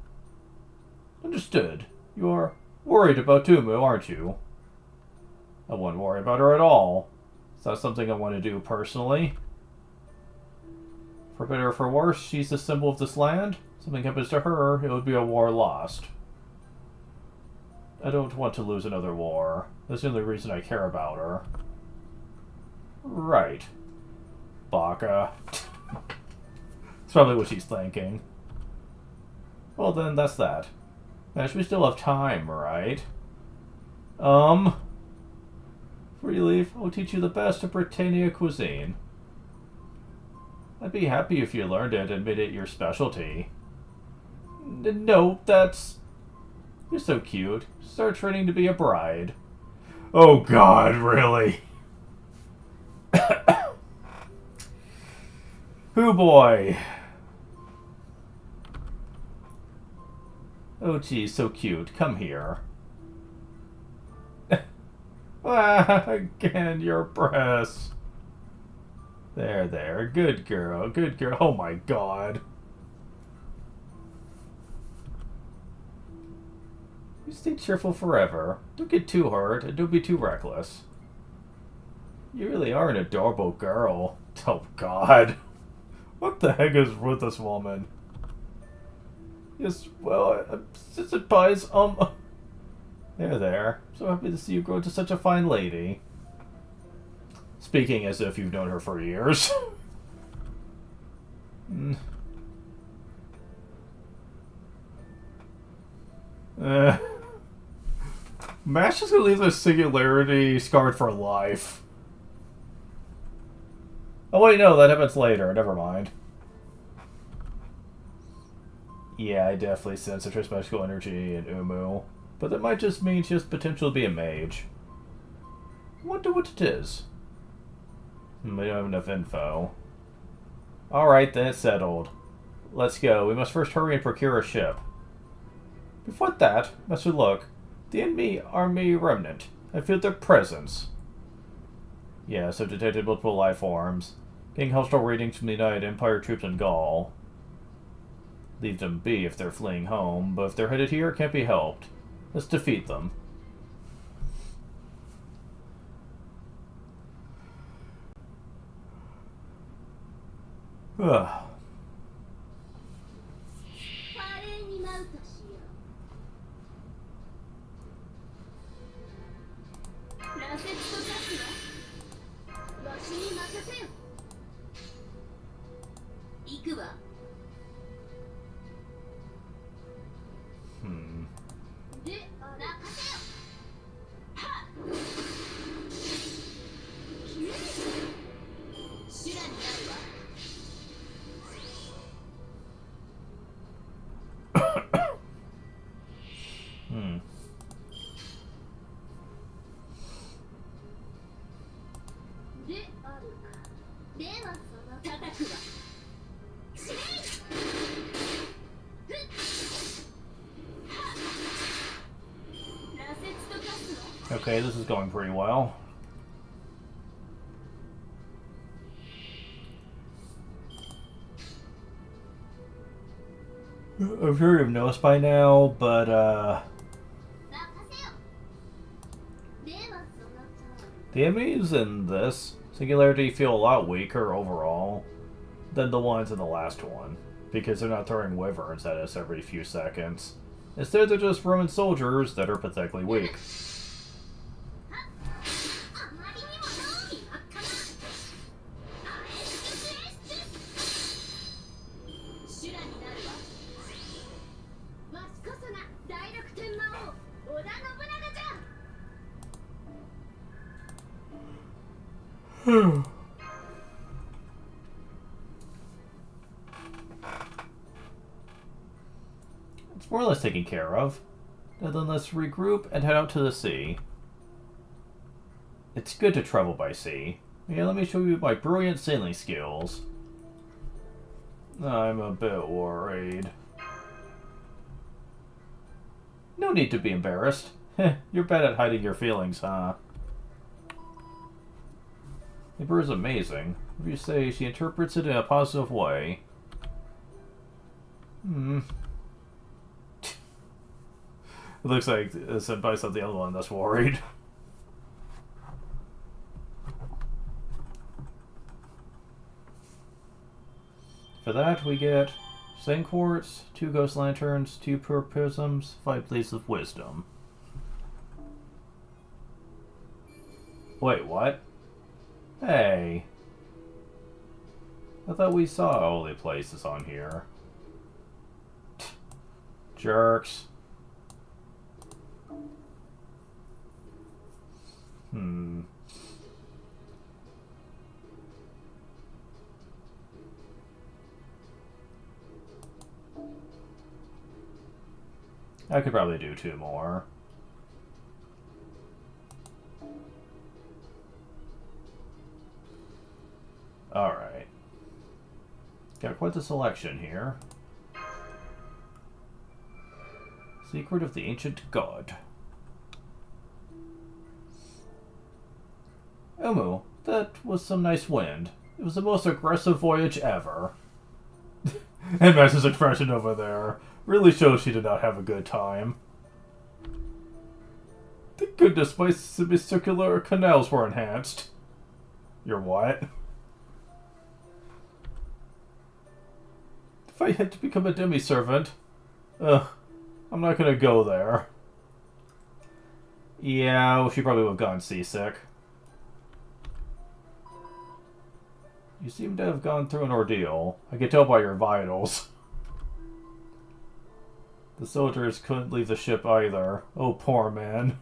A: Understood. You're worried about Tumu, aren't you? I wouldn't worry about her at all. Is that something I want to do personally? For better or for worse, she's the symbol of this land. Something happens to her, it would be a war lost. I don't want to lose another war. That's the only reason I care about her. Right. Baka. That's probably what she's thinking. Well then, that's that. Gosh, we still have time, right? Before you leave, I'll teach you the best of Britannia cuisine. I'd be happy if you learned it and made it your specialty. No, that's... You're so cute. Start training to be a bride. Oh god, really? Hoo boy. Oh geez, so cute. Come here. Again, your breasts. There. Good girl. Good girl. Oh my god. You stay cheerful forever. Don't get too hurt, and don't be too reckless. You really are an adorable girl. Oh god. What the heck is with this woman? Yes, well, I'm surprised, There. So happy to see you grow into such a fine lady. Speaking as if you've known her for years. Mash is gonna leave this singularity scarred for life. Oh wait, no, that happens later. Never mind. Yeah, I definitely sense a trace magical energy in Umu. But that might just mean she has potential to be a mage. I wonder what it is. We don't have enough info. Alright, then it's settled. Let's go. We must first hurry and procure a ship. Before that, must we look. The enemy army remnant. I feel their presence. Yes, I've detected multiple life forms. Getting hostile readings from the United Empire troops in Gaul. Leave them be if they're fleeing home, but if they're headed here, it can't be helped. Let's defeat them. Ugh. Okay, this is going pretty well. I'm sure you've noticed by now, but the enemies in this Singularity feel a lot weaker overall than the ones in the last one, because they're not throwing wyverns at us every few seconds. Instead, they're just Roman soldiers that are pathetically weak. It's more or less taken care of. Now then, let's regroup and head out to the sea. It's good to travel by sea. Yeah, let me show you my brilliant sailing skills. I'm a bit worried. No need to be embarrassed. You're bad at hiding your feelings, huh? Amber is amazing. If you say she interprets it in a positive way. It looks like Senpai's not the other one that's worried. For that, we get Sand Quartz, 2 Ghost Lanterns, 2 Pure Prisms, 5 Blades of Wisdom. Wait, what? Hey. I thought we saw holy places on here. Jerks. I could probably do 2 more. Alright. Got quite the selection here. Secret of the Ancient God. Umu, that was some nice wind. It was the most aggressive voyage ever. And Max's expression over there really shows she did not have a good time. Thank goodness my semicircular canals were enhanced. Your what? If I had to become a demi-servant... Ugh, I'm not gonna go there. Yeah, well, she probably would have gone seasick. You seem to have gone through an ordeal. I can tell by your vitals. The soldiers couldn't leave the ship either. Oh, poor man.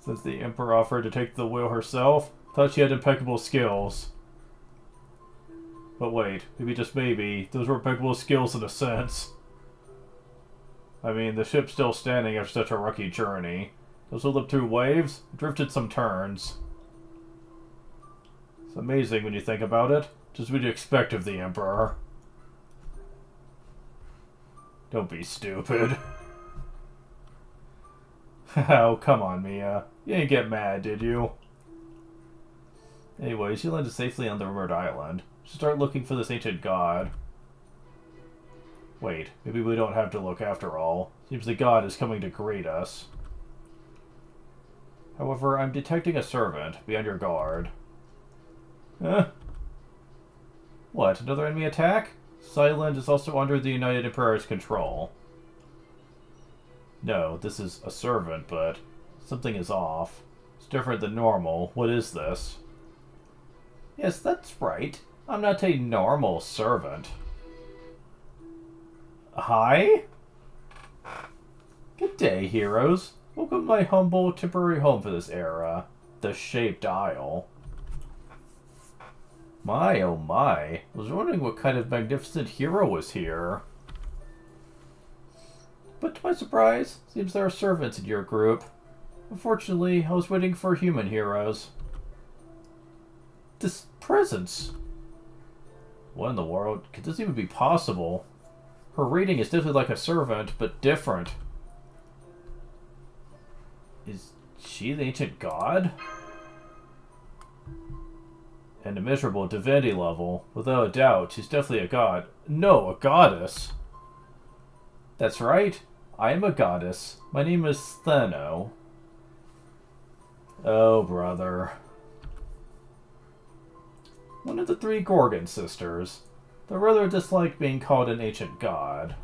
A: Since the Emperor offered to take the wheel herself, thought she had impeccable skills. But wait, maybe just maybe, those were impeccable skills in a sense. I mean, the ship's still standing after such a rocky journey. Those lived through waves, drifted some turns. It's amazing when you think about it. Just what you expect of the Emperor. Don't be stupid. Oh, come on, Mia. You didn't get mad, did you? Anyways, you landed safely on the remote island. Should start looking for this ancient god. Wait, maybe we don't have to look after all. Seems the god is coming to greet us. However, I'm detecting a servant. Be on your guard. Huh? What, another enemy attack? This island is also under the United Emperor's control. No, this is a servant, but something is off. It's different than normal. What is this? Yes, that's right. I'm not a normal servant. Hi? Good day, heroes. Welcome to my humble, temporary home for this era. The Shaped Isle. My, oh my. I was wondering what kind of magnificent hero was here. But to my surprise, seems there are servants in your group. Unfortunately, I was waiting for human heroes. This presence. What in the world? Could this even be possible? Her reading is definitely like a servant, but different. Is she the ancient god? And a miserable divinity level. Without a doubt, she's definitely a god. No, a goddess. That's right. I am a goddess. My name is Theno. Oh, brother. One of the three Gorgon sisters. Though rather dislike being called an ancient god.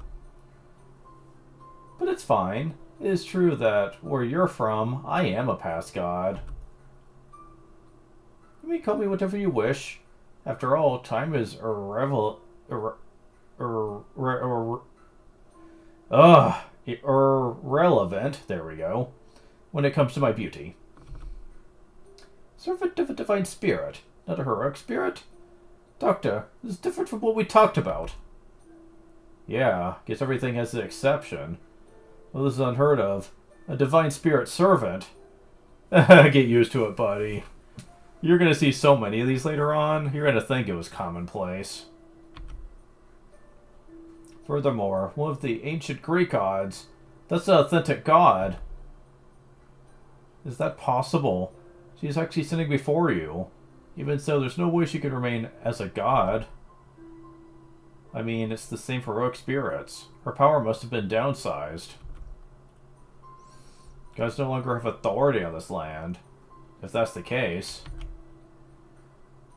A: But it's fine. It is true that where you're from, I am a past god. You may call me whatever you wish. After all, time is irrelevant. There we go. When it comes to my beauty. Servant of a divine spirit, not a heroic spirit. Doctor, this is different from what we talked about. Yeah, guess everything has an exception. Well, this is unheard of. A divine spirit servant. Get used to it, buddy. You're gonna see so many of these later on, you're gonna think it was commonplace. Furthermore, one of the ancient Greek gods, that's an authentic god. Is that possible? She's actually sitting before you. Even so, there's no way she could remain as a god. I mean, it's the same for heroic spirits. Her power must have been downsized. Gods no longer have authority on this land. If that's the case.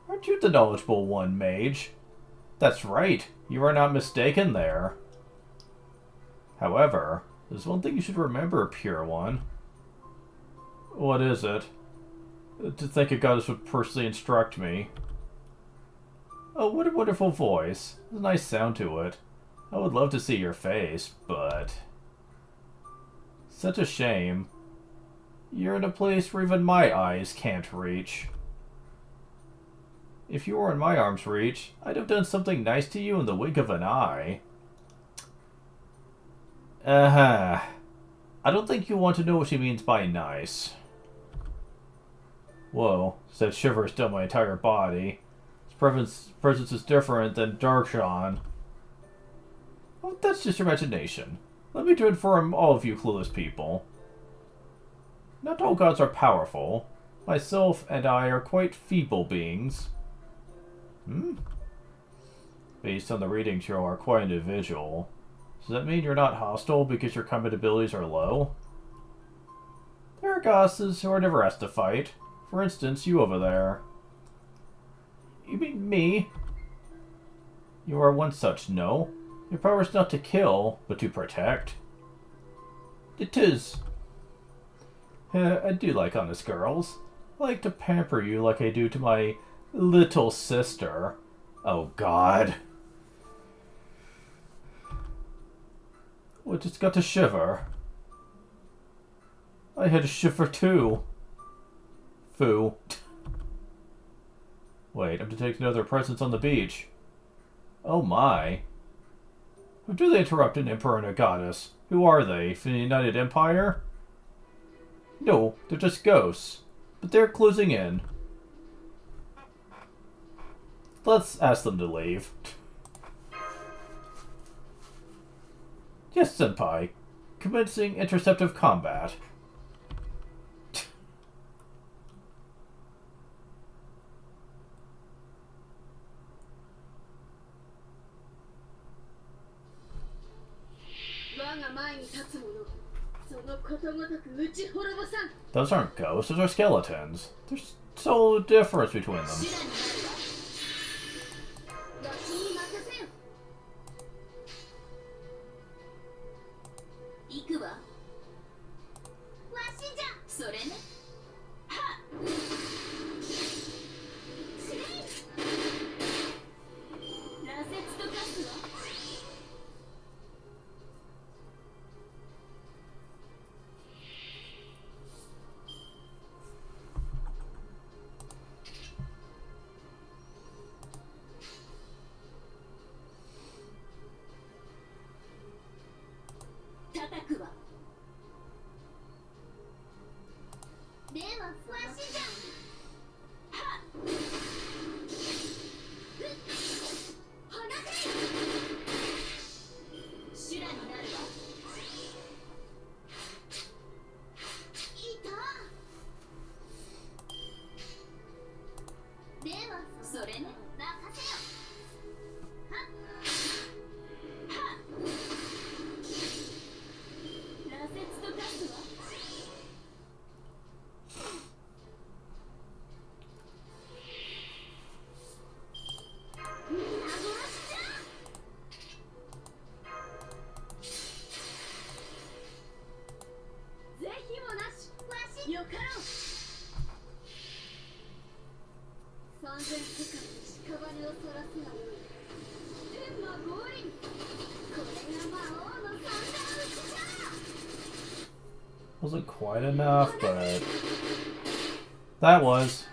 A: Aren't you the knowledgeable one, mage? That's right. You are not mistaken there. However, there's one thing you should remember, pure one. What is it? To think a goddess would personally instruct me. Oh, what a wonderful voice. There's a nice sound to it. I would love to see your face, but... Such a shame. You're in a place where even my eyes can't reach. If you were in my arm's reach, I'd have done something nice to you in the wink of an eye. I don't think you want to know what she means by nice. Whoa, that shivers down my entire body. His presence is different than Darshan. Oh, that's just your imagination. Let me to inform all of you clueless people. Not all gods are powerful. Myself and I are quite feeble beings. Based on the readings, you are quite individual. Does that mean you're not hostile because your combat abilities are low? There are goddesses who are never asked to fight. For instance, you over there. You mean me? You are one such, no? Your power is not to kill, but to protect. It is. I do like honest girls. I like to pamper you like I do to my little sister. Oh, God. Oh, I just got to shiver. I had a shiver, too. Foo. Wait, I'm detecting another presence on the beach. Oh my. Who do they interrupt an emperor and a goddess? Who are they? From the United Empire? No, they're just ghosts. But they're closing in. Let's ask them to leave. Yes, Senpai. Commencing interceptive combat. Those aren't ghosts, those are skeletons. There's so difference between them. Wasn't quite enough, but that was.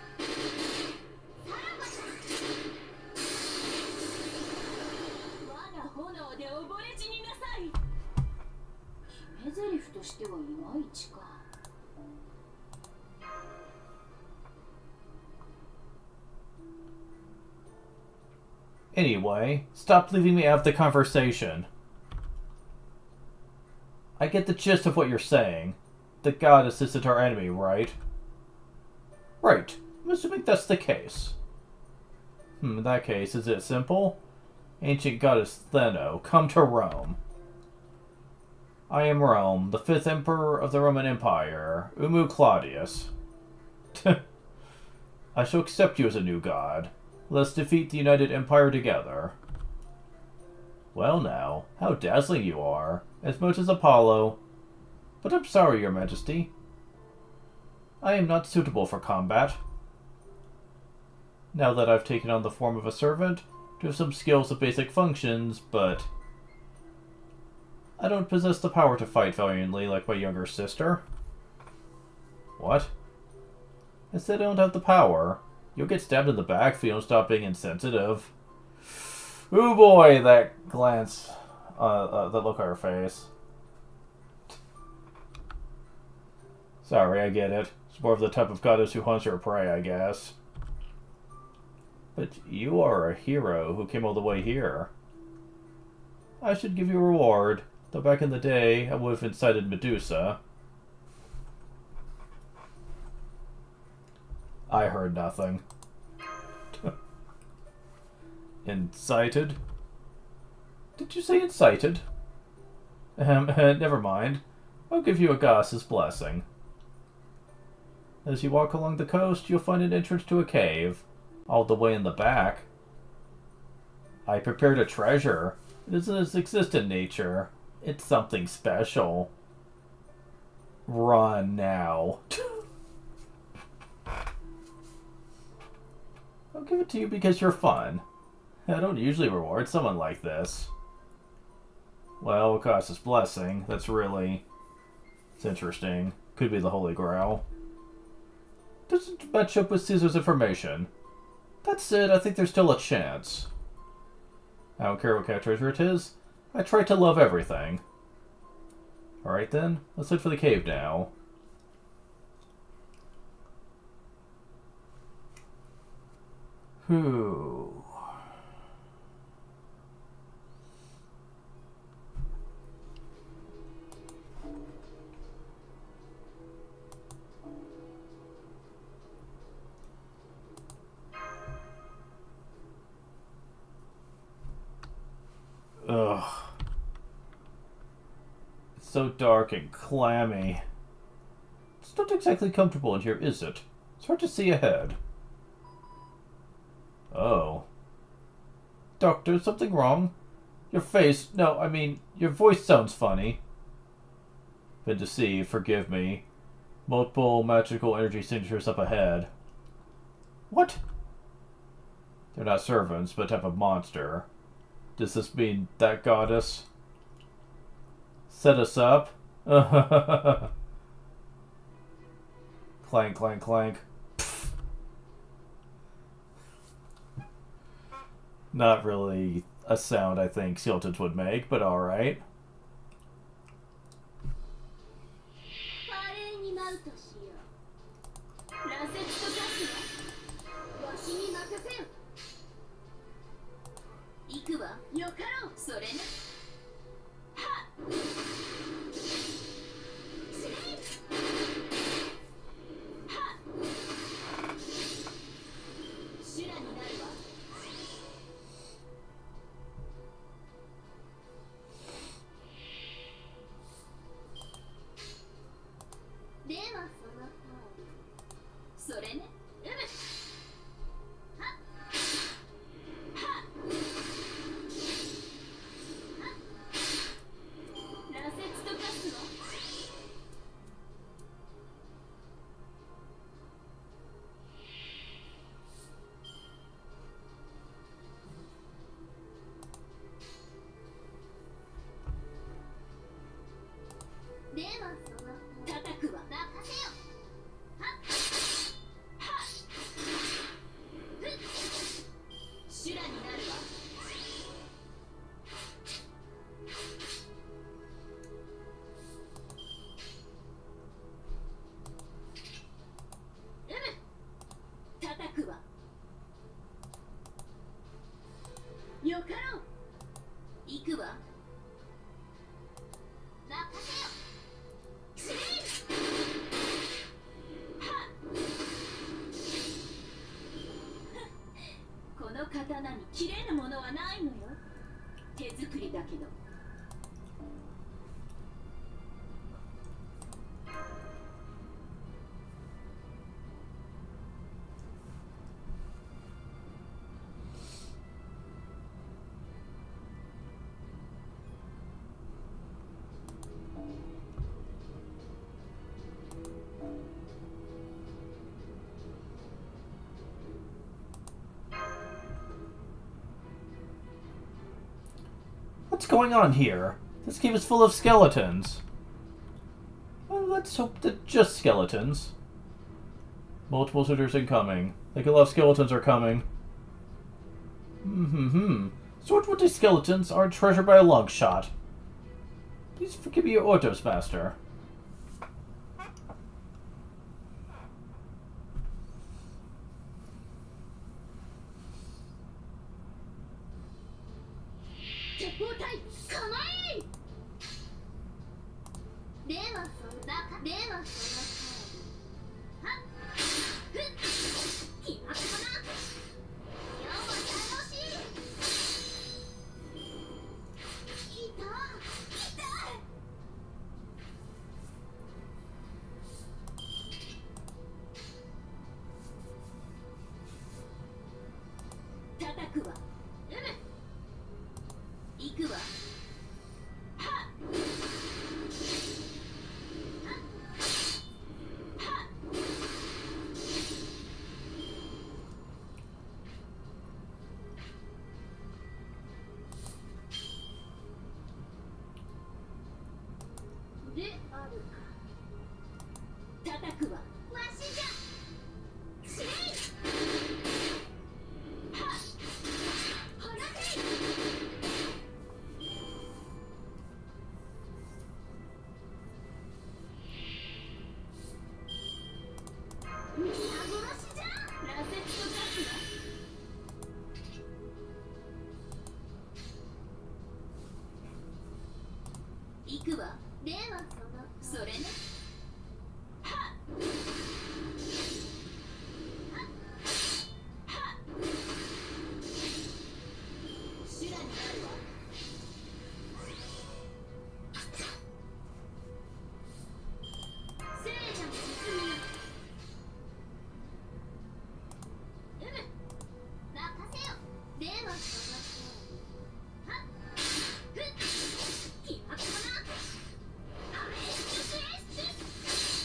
A: Anyway, stop leaving me out of the conversation. I get the gist of what you're saying. The goddess isn't our enemy, right? Right. I'm assuming that's the case. In that case, is it simple? Ancient goddess Theno, come to Rome. I am Rome, the 5th emperor of the Roman Empire, Umu Claudius. I shall accept you as a new god. Let's defeat the United Empire together. Well now, how dazzling you are, as much as Apollo. But I'm sorry, your majesty. I am not suitable for combat. Now that I've taken on the form of a servant, I have some skills of basic functions, but I don't possess the power to fight valiantly like my younger sister. What? I said I don't have the power. You'll get stabbed in the back if you don't stop being insensitive. Ooh boy, that glance, that look on her face. Sorry, I get it. It's more of the type of goddess who hunts her prey, I guess. But you are a hero who came all the way here. I should give you a reward, though back in the day I would have incited Medusa. I heard nothing. Incited? Did you say incited? Never mind. I'll give you a goddess's blessing. As you walk along the coast, you'll find an entrance to a cave, all the way in the back. I prepared a treasure. It doesn't exist in nature. It's something special. Run now. I'll give it to you because you're fun. I don't usually reward someone like this. Well, it costs us blessing. It's interesting. Could be the Holy Grail. Doesn't match up with Caesar's information. That said, I think there's still a chance. I don't care what kind of treasure it is. I try to love everything. Alright then, let's head for the cave now. Whew. Ugh. It's so dark and clammy. It's not exactly comfortable in here, is it? It's hard to see ahead. Oh. Doctor, something wrong? Your face... No, I mean, your voice sounds funny. Been deceived, forgive me. Multiple magical energy signatures up ahead. What? They're not servants, but a type of monster. Does this mean that goddess set us up? Clank, clank, clank. Pfft. Not really a sound I think skeletons would make, but alright. What's going on here? This cave is full of skeletons. Well, let's hope that just skeletons. Multiple suitors incoming. Like a lot of skeletons are coming. Sort with these skeletons are treasure by a long shot. Please forgive me your orders, master.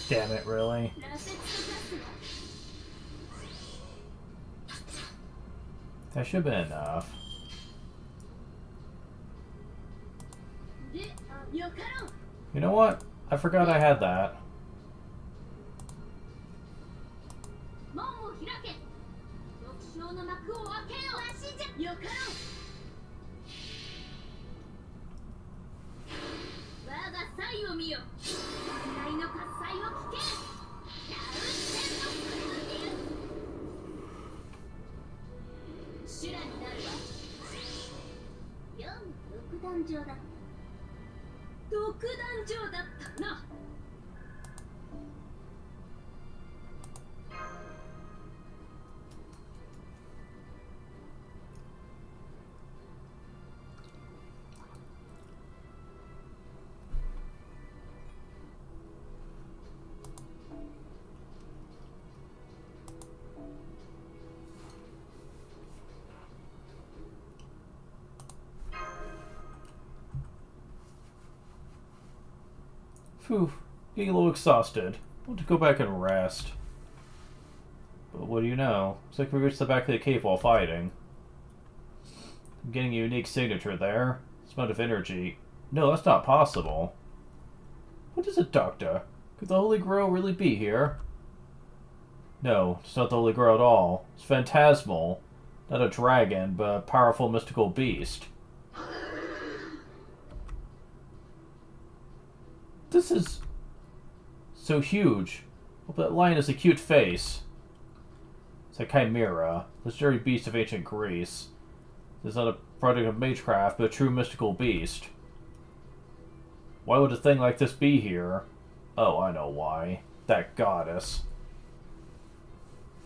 A: Damn it, really? That should have been enough. You know what? I forgot I had that. Phew, getting a little exhausted. I want to go back and rest. But what do you know? Looks like we reached the back of the cave while fighting. I'm getting a unique signature there. This amount of energy. No, that's not possible. What is it, Doctor? Could the Holy Grail really be here? No, it's not the Holy Grail at all. It's phantasmal. Not a dragon, but a powerful mystical beast. This is so huge. Oh, that lion has a cute face. It's a chimera, the legendary beast of ancient Greece. It's not a product of magecraft, but a true mystical beast. Why would a thing like this be here? Oh, I know why. That goddess.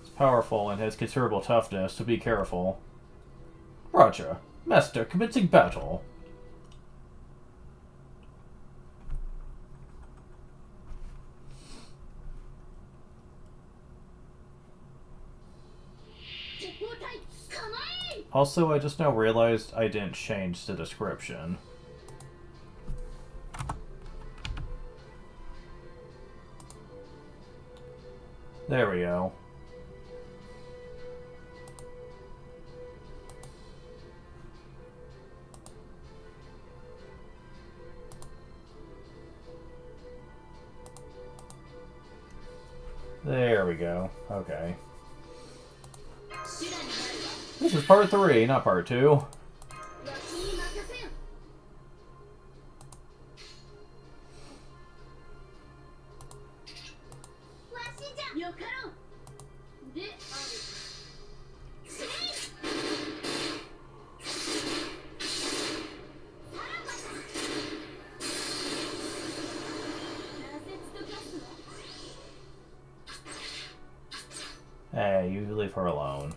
A: It's powerful and has considerable toughness, so be careful. Roger. Master, commencing battle. Also, I just now realized I didn't change the description. There we go. There we go. Okay. This is part 3, not part 2. Hey, you leave her alone.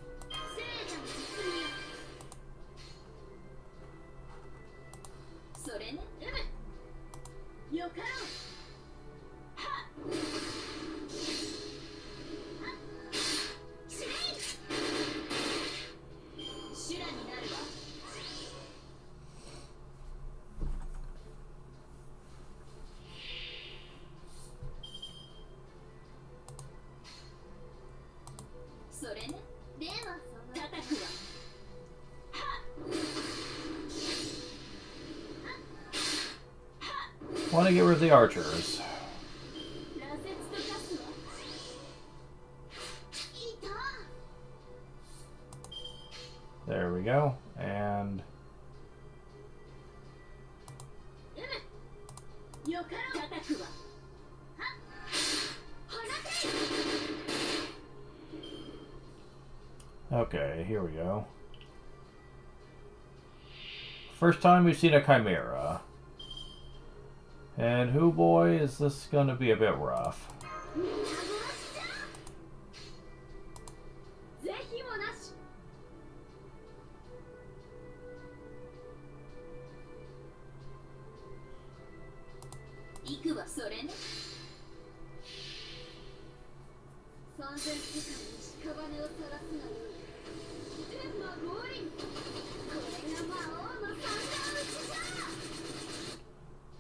A: Want to get rid of the archers. There we go. And okay, here we go. First time we've seen a chimera. And who boy, is this gonna be a bit rough.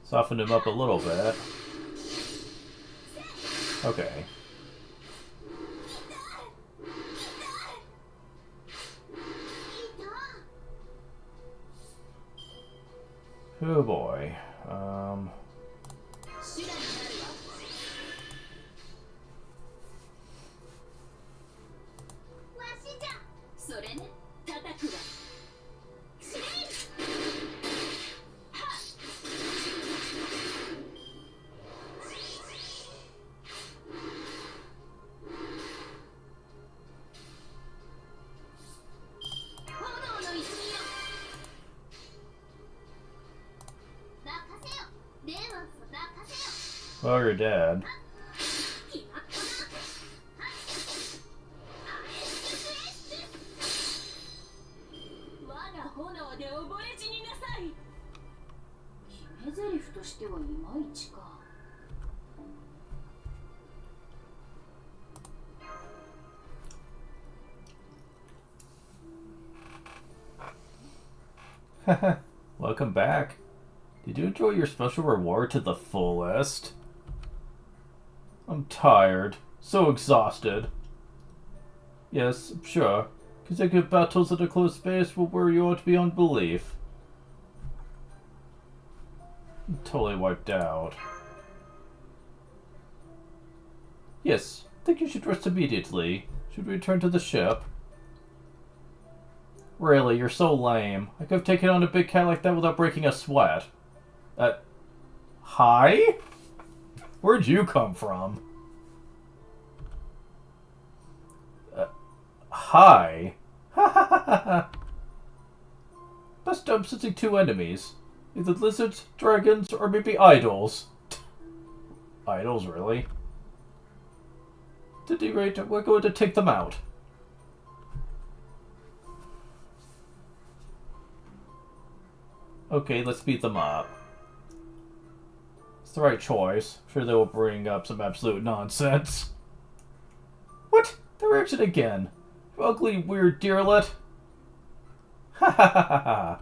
A: Softened him up a little bit. Okay. Oh boy. Well, you're dead. Welcome back. Did you enjoy your special reward to the fullest? I'm tired. So exhausted. Yes, I'm sure. Consecutive battles at a close space will wear you out beyond belief. I'm totally wiped out. Yes, I think you should rest immediately. Should we return to the ship? Really, you're so lame. I could have taken on a big cat like that without breaking a sweat. Hi? Where'd you come from? Hi? Ha ha ha ha! Best I'm sensing two enemies. Either lizards, dragons, or maybe idols. Idols, really? At any rate, we're going to take them out. Okay, let's beat them up. It's the right choice. I'm sure they will bring up some absolute nonsense. What? They're action again. You ugly, weird deerlet. Ha ha ha ha ha.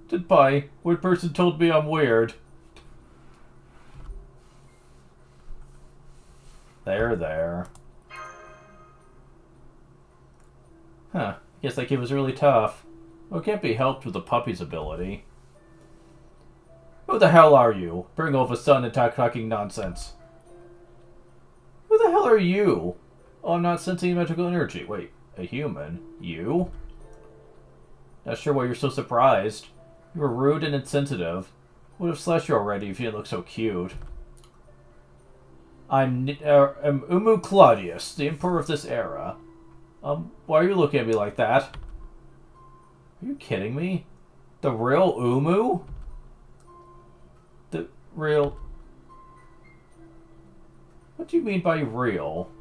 A: Goodbye. Weird person told me I'm weird. There. Huh. Guess that kid was really tough. Well, it can't be helped with the puppy's ability. Who the hell are you? Bring over son and talking nonsense. Who the hell are you? Oh, I'm not sensing magical energy. Wait, a human? You? Not sure why you're so surprised. You were rude and insensitive. Would have slashed you already if you didn't look so cute. I'm Umu Claudius, the emperor of this era. Why are you looking at me like that? Are you kidding me? The real Umu? The real... What do you mean by real?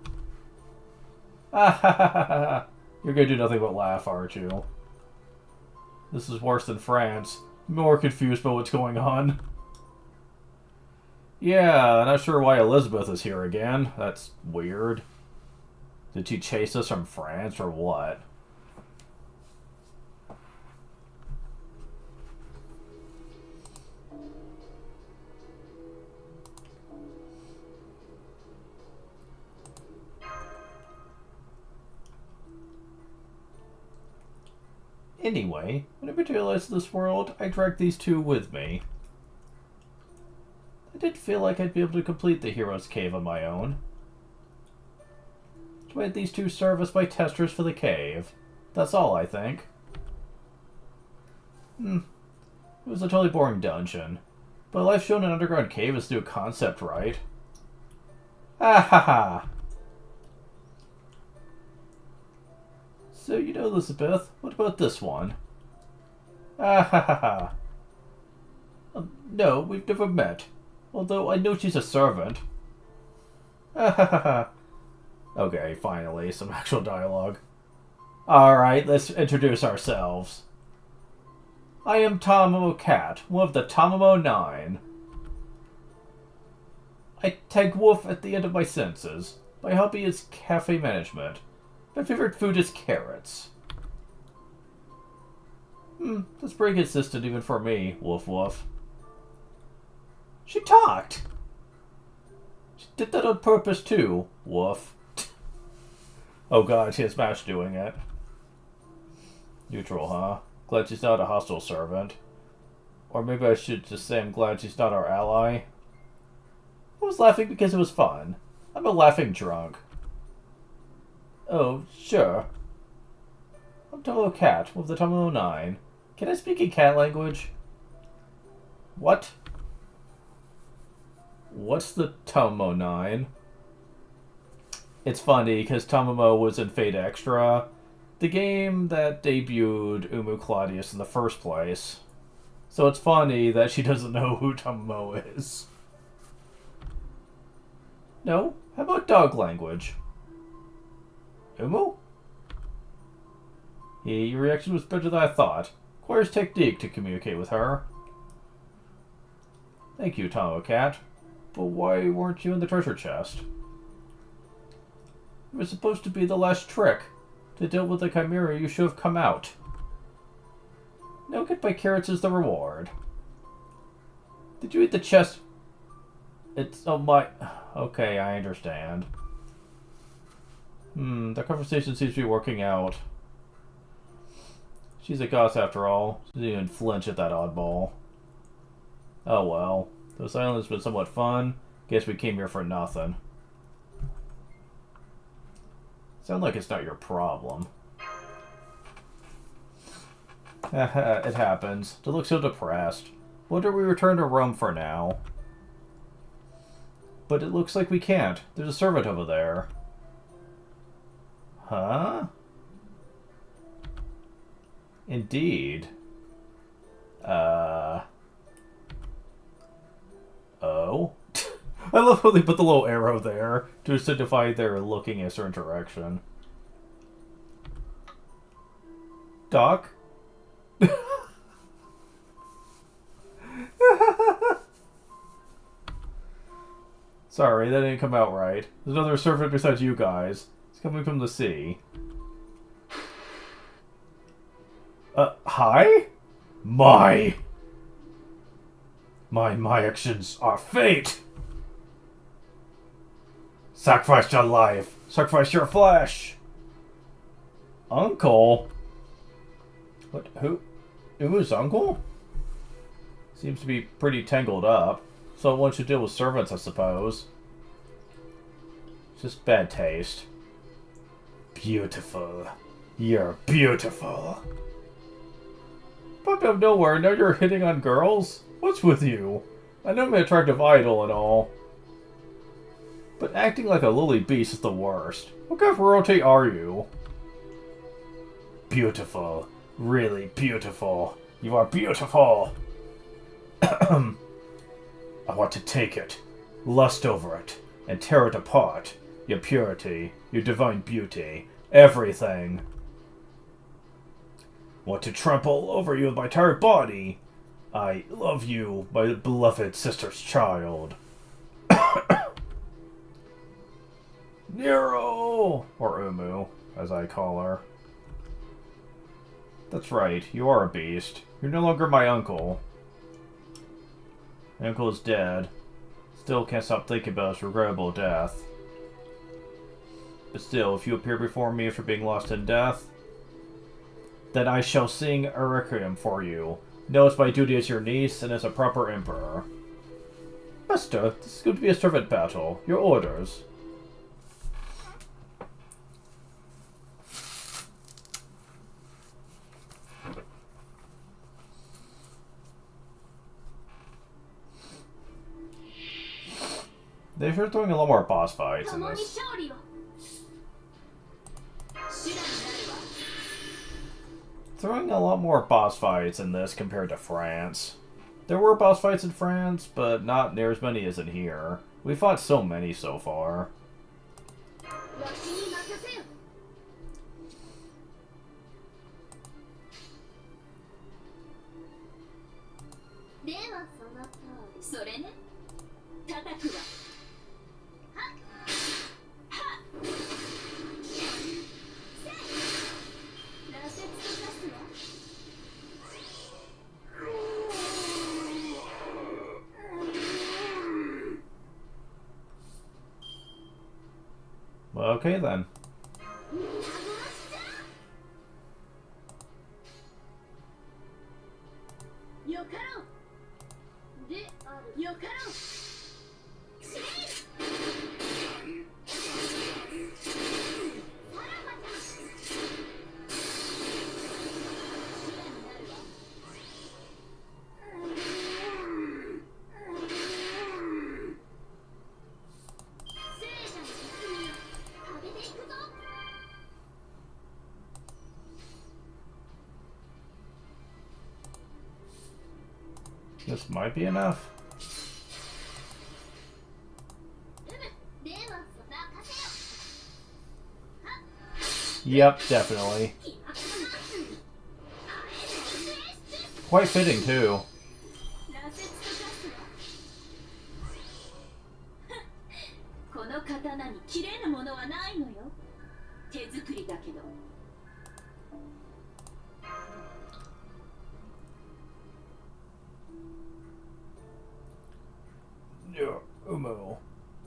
A: Ah ha ha ha ha! You're gonna do nothing but laugh, aren't you? This is worse than France. I'm more confused about what's going on. Yeah, not sure why Elizabeth is here again. That's weird. Did she chase us from France or what? Anyway, when I materialized this world, I dragged these two with me. I didn't feel like I'd be able to complete the Hero's Cave on my own. So I had these two serve as my testers for the cave. That's all, I think. It was a totally boring dungeon. But life shown in an underground cave is a new concept, right? Ah ha ha! So, you know, Elizabeth, what about this one? Ah ha ha ha! No, we've never met. Although I know she's a servant. Okay, finally, some actual dialogue. Alright, let's introduce ourselves. I am Tamamo Cat, one of the Tamamo 9. I tag wolf at the end of my senses. My hobby is cafe management. My favorite food is carrots. That's pretty consistent even for me, woof woof. She talked! She did that on purpose too, woof. Oh god, she has Smash doing it. Neutral, huh? Glad she's not a hostile servant. Or maybe I should just say I'm glad she's not our ally. I was laughing because it was fun. I'm a laughing drunk. Oh, sure. I'm Tomo Cat with the Tomo 9. Can I speak in cat language? What? What's the Tomo 9? It's funny because Tomomo was in Fate Extra, the game that debuted Umu Claudius in the first place. So it's funny that she doesn't know who Tomomo is. No? How about dog language? Umu? Hey, your reaction was better than I thought. Requires technique to communicate with her. Thank you, Tomo Cat. But why weren't you in the treasure chest? It was supposed to be the last trick. To deal with the Chimera, you should have come out. Now get my carrots as the reward. Did you eat the chest? It's... oh my... Okay, I understand. The conversation seems to be working out. She's a goss after all. She didn't even flinch at that oddball. Oh well. Though silence has been somewhat fun, guess we came here for nothing. Sound like it's not your problem. It happens. To look so depressed. Wonder we return to Rome for now. But it looks like we can't. There's a servant over there. Huh? Indeed. Oh? I love how they put the little arrow there to signify they're looking at a certain direction. Doc? Sorry, that didn't come out right. There's another servant besides you guys. It's coming from the sea. Hi? My actions are fate! Sacrifice your life! Sacrifice your flesh! Uncle? What? Who? Umu's uncle? Seems to be pretty tangled up. So one should deal with servants, I suppose. Just bad taste. Beautiful. You're beautiful. Popped out of nowhere, now you're hitting on girls? What's with you? I know I'm an attractive idol and all. But acting like a lily beast is the worst. What kind of royalty are you? Beautiful. Really beautiful. You are beautiful. I want to take it, lust over it, and tear it apart. Your purity, your divine beauty, everything. Want to trample over you with my entire body. I love you, my beloved sister's child. Nero! Or Umu, as I call her. That's right, you are a beast. You're no longer my uncle. My uncle is dead. Still can't stop thinking about his regrettable death. But still, if you appear before me after being lost in death, then I shall sing a requiem for you. Know it's my duty as your niece and as a proper emperor. Master, this is going to be a servant battle. Your orders. They're sure throwing a lot more boss fights in this. Throwing a lot more boss fights in this compared to France. There were boss fights in France, but not near as many as in here. We fought so many so far. Okay then. This might be enough. Yep, definitely. Quite fitting, too.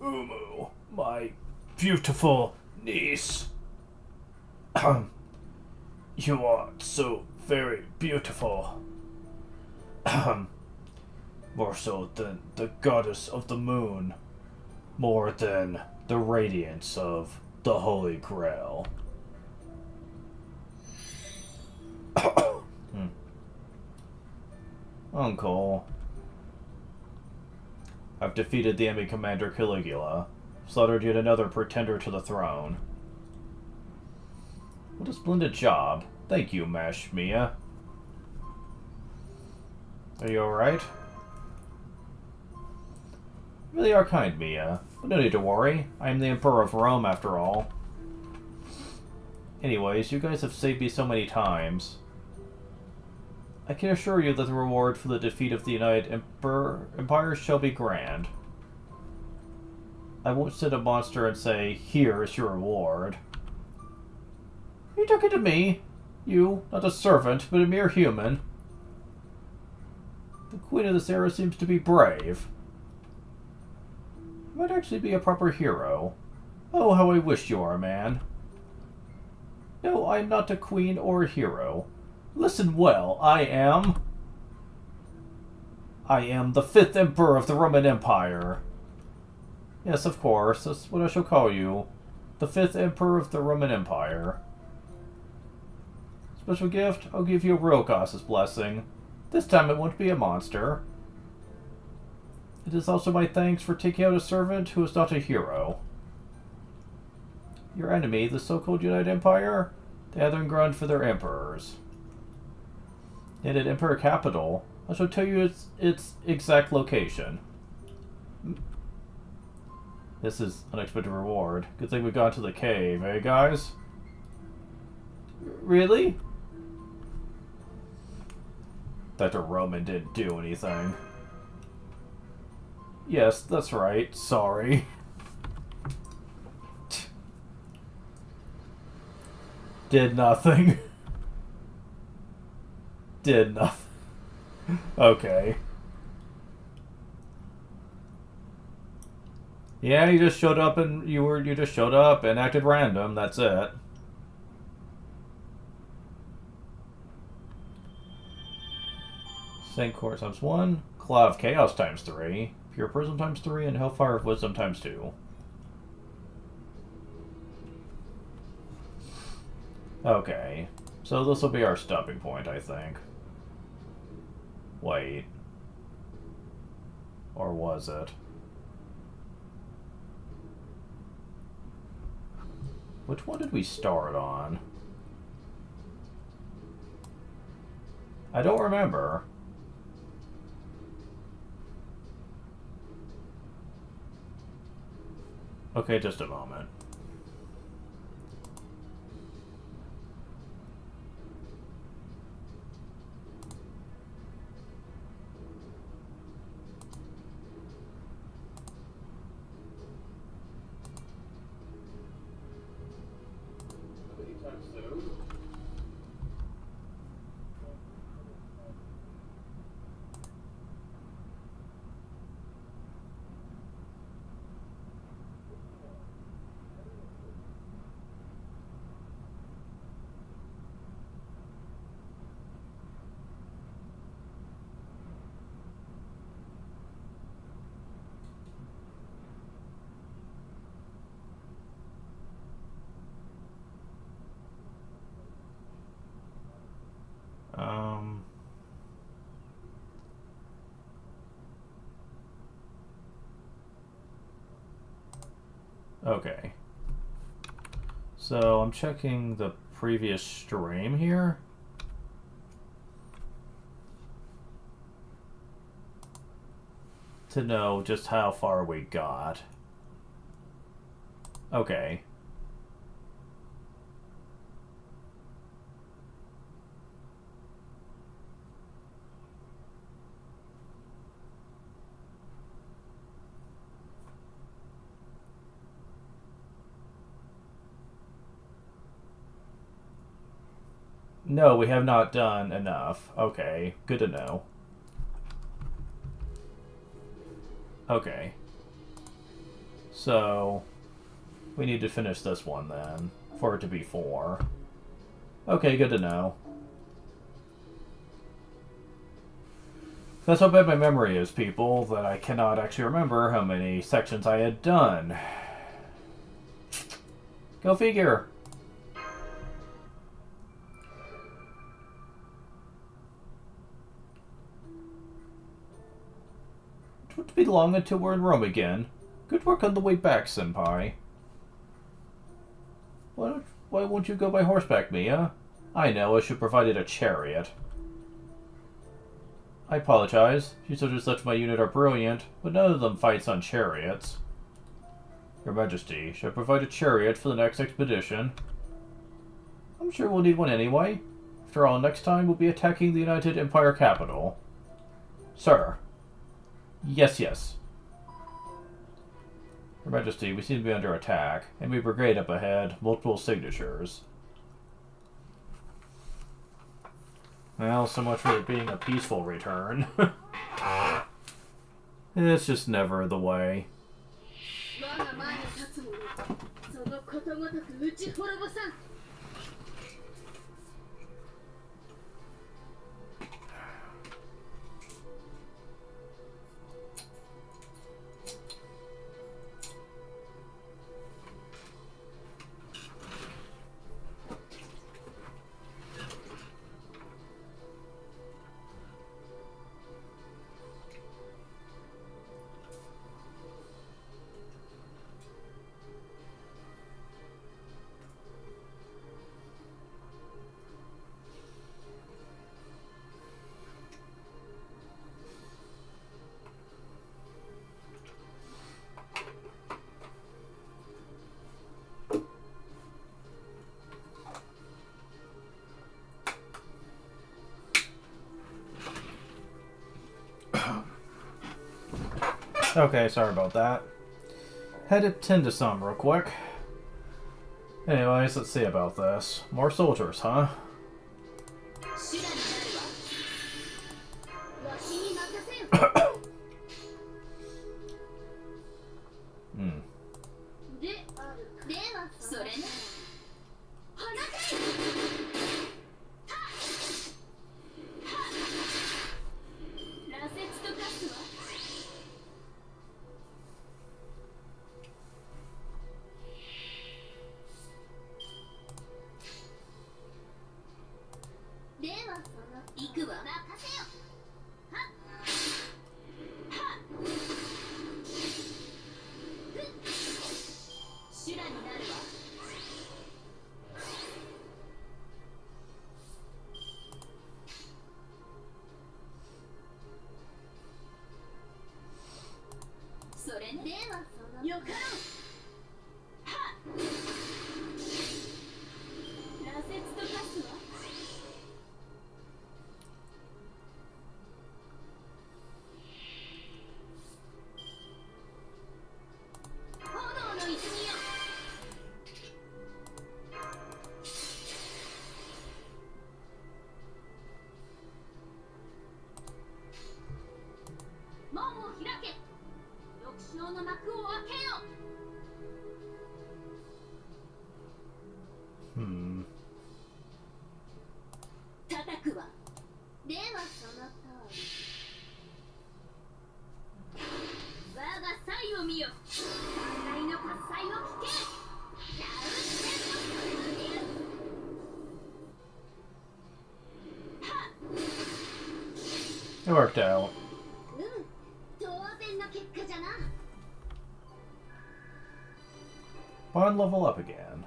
A: Umu, my beautiful niece. You are so very beautiful. More so than the goddess of the moon. More than the radiance of the Holy Grail. Uncle. I've defeated the enemy commander Caligula. Slaughtered yet another pretender to the throne. What a splendid job. Thank you, Mash Mia. Are you alright? You really are kind, Mia. But no need to worry. I am the Emperor of Rome, after all. Anyways, you guys have saved me so many times. I can assure you that the reward for the defeat of the United Empire shall be grand. I won't send a monster and say, "Here is your reward." You took it to me. You, not a servant, but a mere human. The Queen of this era seems to be brave. You might actually be a proper hero. Oh, how I wish you are a man. No, I am not a queen or a hero. Listen well, I am the 5th Emperor of the Roman Empire. Yes, of course, that's what I shall call you. The 5th Emperor of the Roman Empire. Special gift? I'll give you a real goddess blessing. This time it won't be a monster. It is also my thanks for taking out a servant who is not a hero. Your enemy, the so-called United Empire, they have their ground for their emperors. And at Emperor Capital, I shall tell you its exact location. This is unexpected reward. Good thing we got to the cave, eh, guys? Really? Dr. Roman didn't do anything. Yes, that's right. Sorry. Did nothing. Did nothing. Okay. Yeah, you just showed up and you just showed up and acted random, that's it. Saint Core times 1, Claw of Chaos times 3, Pure Prism times 3, and Hellfire of Wisdom times 2. Okay, so this will be our stopping point, I think. Wait. Or was it? Which one did we start on? I don't remember. Okay, just a moment. Okay. So I'm checking the previous stream here. To know just how far we got. Okay. No, we have not done enough. Okay, good to know. Okay. So, we need to finish this one then, for it to be 4. Okay, good to know. That's how bad my memory is, people, that I cannot actually remember how many sections I had done. Go figure! It won't be long until we're in Rome again. Good work on the way back, Senpai. Why won't you go by horseback, Mia? I know, I should have provided a chariot. I apologize. You soldiers left my unit are brilliant, but none of them fights on chariots. Your Majesty, should I provide a chariot for the next expedition? I'm sure we'll need one anyway. After all, next time we'll be attacking the United Empire capital. Sir. Yes, yes. Your Majesty, we seem to be under attack. Enemy brigade up ahead. Multiple signatures. Well, so much for it being a peaceful return. It's just never the way. Okay, sorry about that. Had to tend to some real quick. Anyways, let's see about this. More soldiers, huh? Hmm. It worked out. Bond level up again.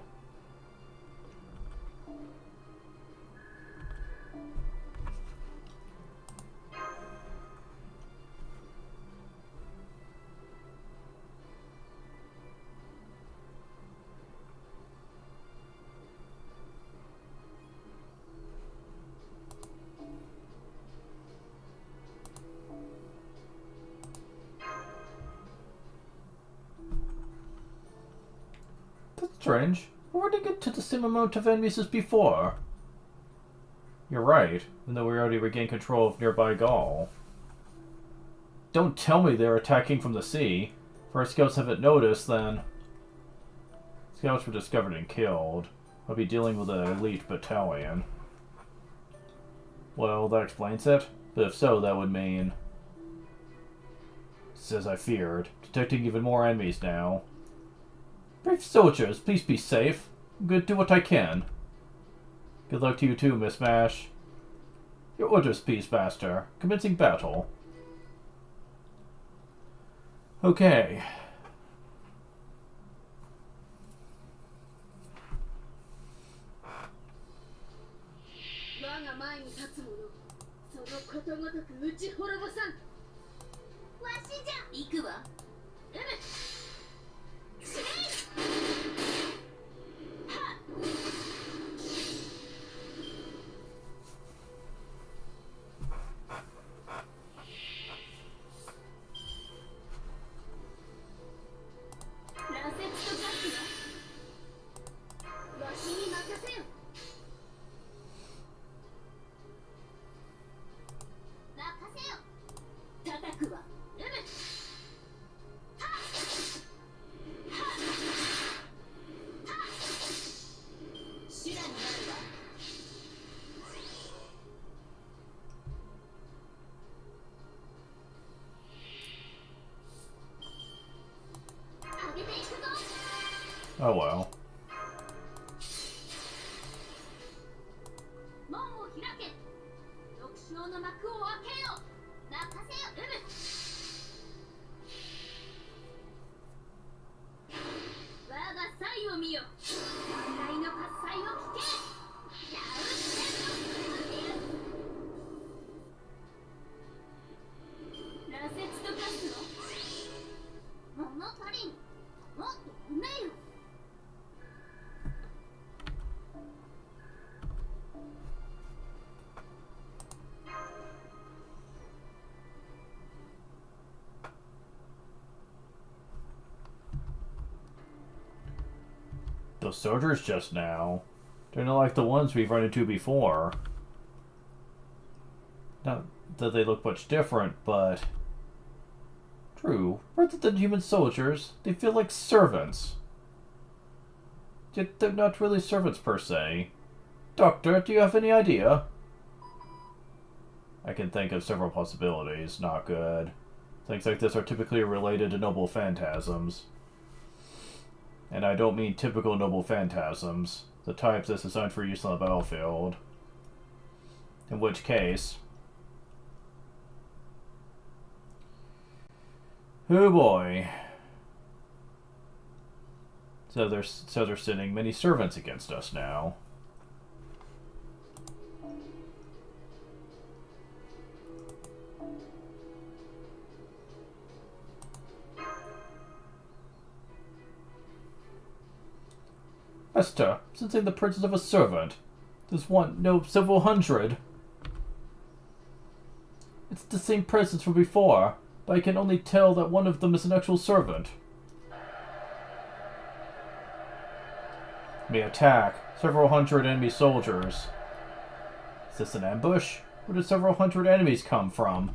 A: That's strange. We already get to the same amount of enemies as before. You're right, even though we already regained control of nearby Gaul. Don't tell me they're attacking from the sea. If our scouts haven't noticed, then... Scouts were discovered and killed. I'll be dealing with an elite battalion. Well, that explains it. But if so, that would mean... As I feared. Detecting even more enemies now. Brave soldiers, please be safe. I'm going to do what I can. Good luck to you too, Miss Mash. Your orders, Peace Master. Commencing battle. Okay. Oh well. Those soldiers just now, they're not like the ones we've run into before. Not that they look much different, but... True, rather than human soldiers, they feel like servants. Yet they're not really servants per se. Doctor, do you have any idea? I can think of several possibilities. Not good. Things like this are typically related to noble phantasms. And I don't mean typical noble phantasms, the types that's designed for use on the battlefield. In which case... Oh boy. So they're sending many servants against us now. Esther, sensing the presence of a servant. There's one, no, several hundred. It's the same presence from before, but I can only tell that one of them is an actual servant. May attack. Several hundred enemy soldiers. Is this an ambush? Where did several hundred enemies come from?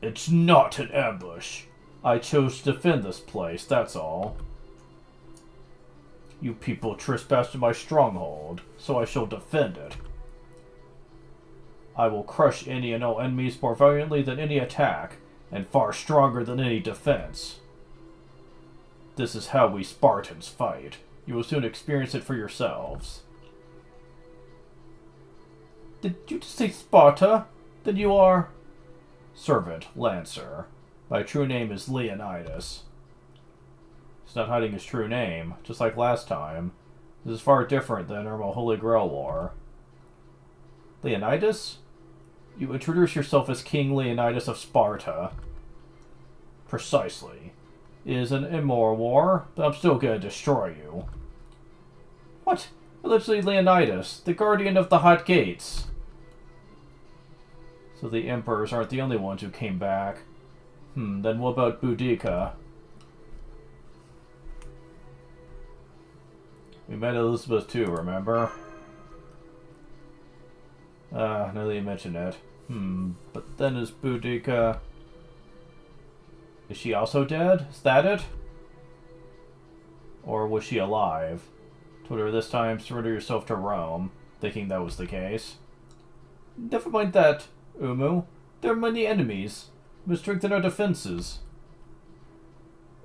A: It's not an ambush. I chose to defend this place, that's all. You people trespassed in my stronghold, so I shall defend it. I will crush any and all enemies more valiantly than any attack, and far stronger than any defense. This is how we Spartans fight. You will soon experience it for yourselves. Did you just say Sparta? Then you are... Servant, Lancer. My true name is Leonidas. He's not hiding his true name, just like last time. This is far different than our Holy Grail War. Leonidas? You introduce yourself as King Leonidas of Sparta. Precisely. It is an immoral war, but I'm still gonna destroy you. What? Literally Leonidas, the guardian of the Hot Gates. So the emperors aren't the only ones who came back. Then what about Boudica? We met Elizabeth too, remember? Now that you mention it. But then is Boudica... Is she also dead? Is that it? Or was she alive? Told her this time, surrender yourself to Rome, thinking that was the case. Never mind that, Umu. There are many enemies. We must strengthen our defenses.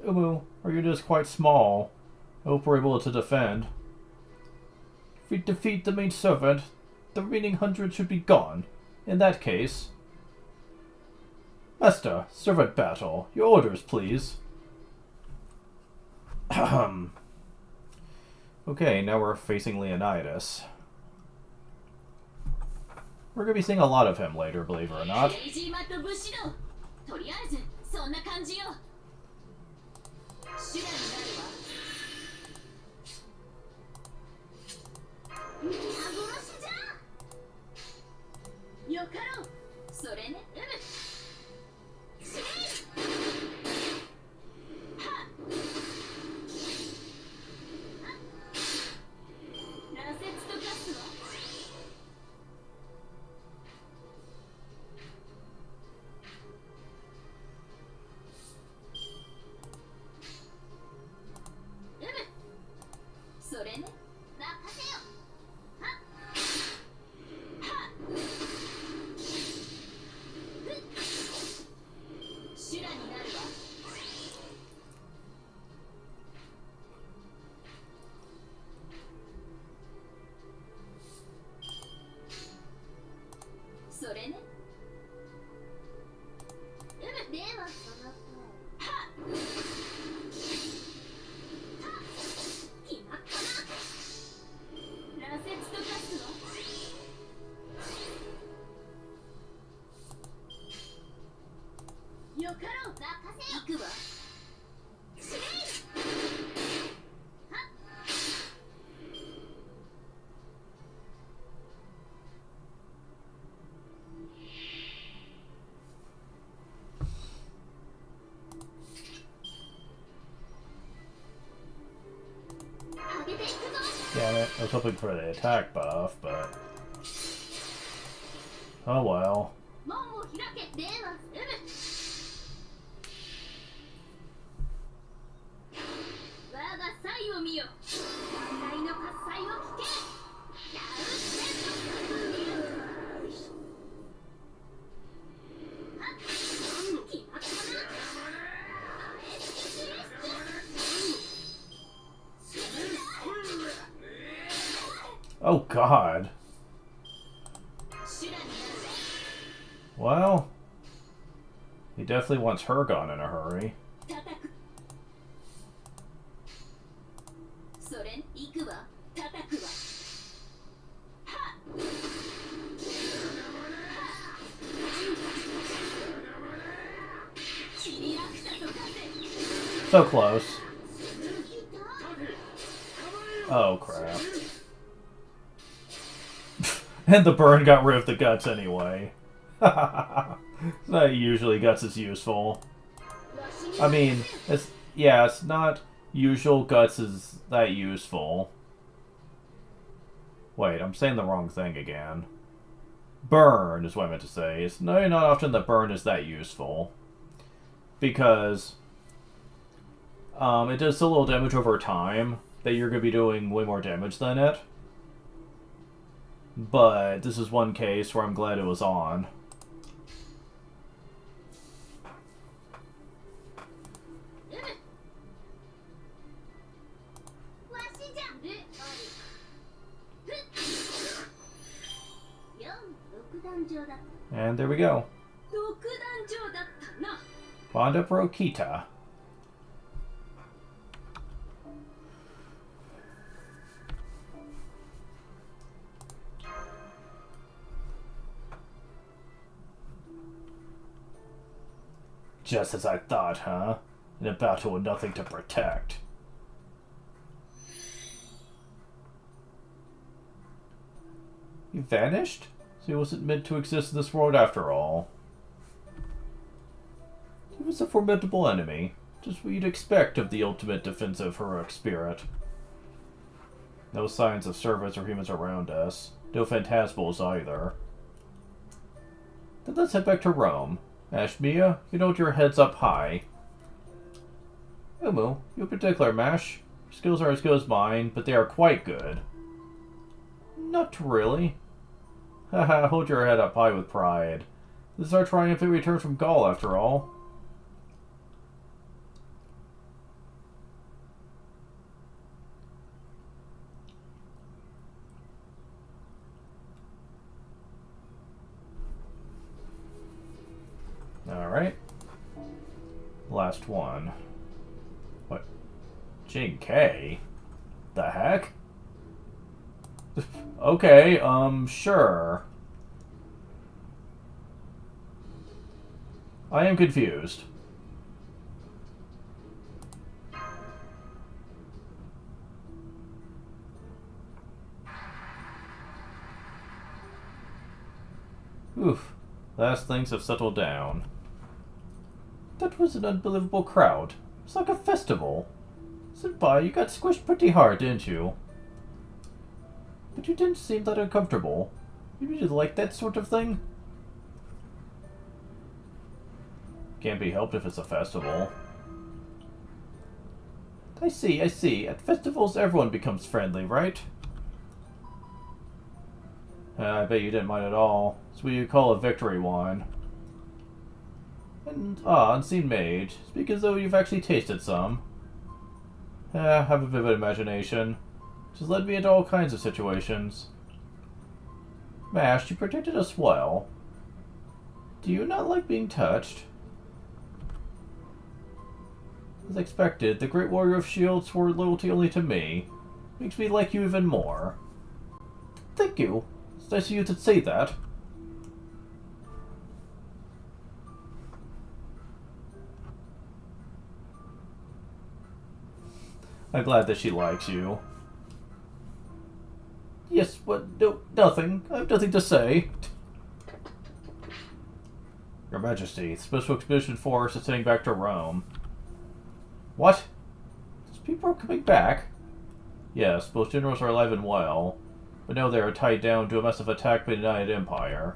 A: Umu, our unit is quite small. I hope we're able to defend. If we defeat the main servant, the remaining 100 should be gone. In that case... Master, servant battle. Your orders, please. Okay, now we're facing Leonidas. We're going to be seeing a lot of him later, believe it or not. Damn it, I was hoping for the attack buff, but... Oh well. Oh god. Well, he definitely wants her gone in a hurry. So close. Oh, crap. And the burn got rid of the guts anyway. Not usually guts is useful. I mean, it's not usual guts is that useful. Wait, I'm saying the wrong thing again. Burn is what I meant to say. It's not often that burn is that useful. Because it does so little damage over time that you're going to be doing way more damage than it. But this is one case where I'm glad it was on. And there we go. Boudica Kita. Just as I thought, huh? In a battle with nothing to protect. He vanished? So he wasn't meant to exist in this world after all. He was a formidable enemy. Just what you'd expect of the ultimate defensive heroic spirit. No signs of servants or humans around us. No phantasmals either. Then let's head back to Rome. Mashmia, you know your head's up high. Umu, you in particular, Mash. Your skills are as good as mine, but they are quite good. Not really. Haha, hold your head up high with pride. This is our triumphant return from Gaul, after all. Alright. Last one. What? Jing K? The heck? Okay, sure. I am confused. Oof. Last things have settled down. That was an unbelievable crowd. It's like a festival. Senpai, you got squished pretty hard, didn't you? But you didn't seem that uncomfortable. You really like that sort of thing? Can't be helped if it's a festival. I see, I see. At festivals, everyone becomes friendly, right? I bet you didn't mind at all. It's what you call a victory wine. And, unseen mage. Speak as though you've actually tasted some. Have a vivid imagination. Just led me into all kinds of situations. Mash, you protected us well. Do you not like being touched? As expected, the great warrior of shields swore loyalty only to me. Makes me like you even more. Thank you. It's nice of you to say that. I'm glad that she likes you. Yes, what? No, nothing. I have nothing to say. Your Majesty, the Special Expedition Force is heading back to Rome. What? Those people are coming back? Yes, both generals are alive and well, but now they are tied down to a massive attack by the United Empire.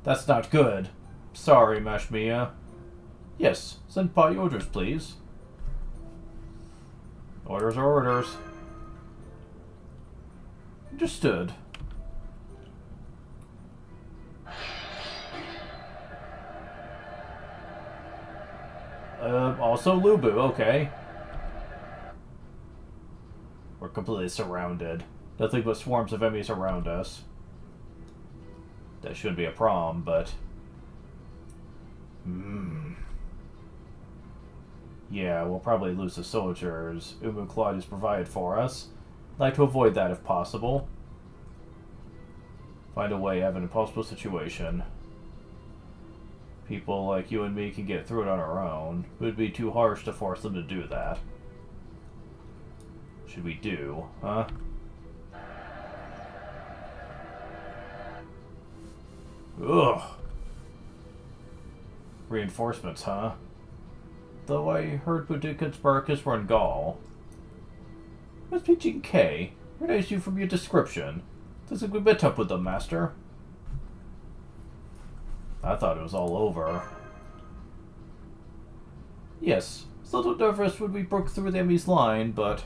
A: That's not good. Sorry, Mashmia. Yes, Senpai, orders, please. Orders are orders. Understood. Also Lubu, okay. We're completely surrounded. Nothing but swarms of enemies around us. That should be a problem, but... Yeah, we'll probably lose the soldiers Umu Claudius provided for us. I'd like to avoid that if possible. Find a way out of an impossible situation. People like you and me can get through it on our own. It would be too harsh to force them to do that. should we do, huh? Ugh. Reinforcements, huh? Though I heard Boudica's barcus were in Gaul. Must be K. Recognize you from your description. Doesn't we met up with them, Master? I thought it was all over. Yes, was a little nervous when we broke through the enemy's line, but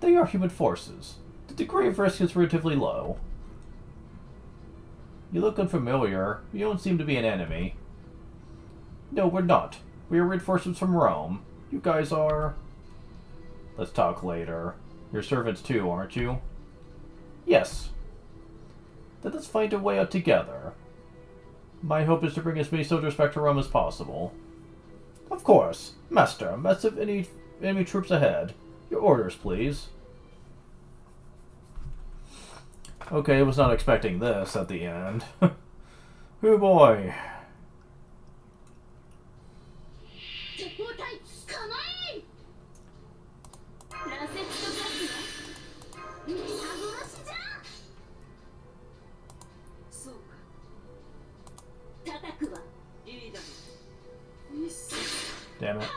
A: they are human forces. The degree of risk is relatively low. You look unfamiliar. You don't seem to be an enemy. No, we're not. We are reinforcements from Rome. You guys are... Let's talk later. You're servants too, aren't you? Yes. Then let's find a way out together. My hope is to bring as many soldiers back to Rome as possible. Of course. Master, massive enemy troops ahead. Your orders, please. Okay, I was not expecting this at the end. Oh boy. Damn it.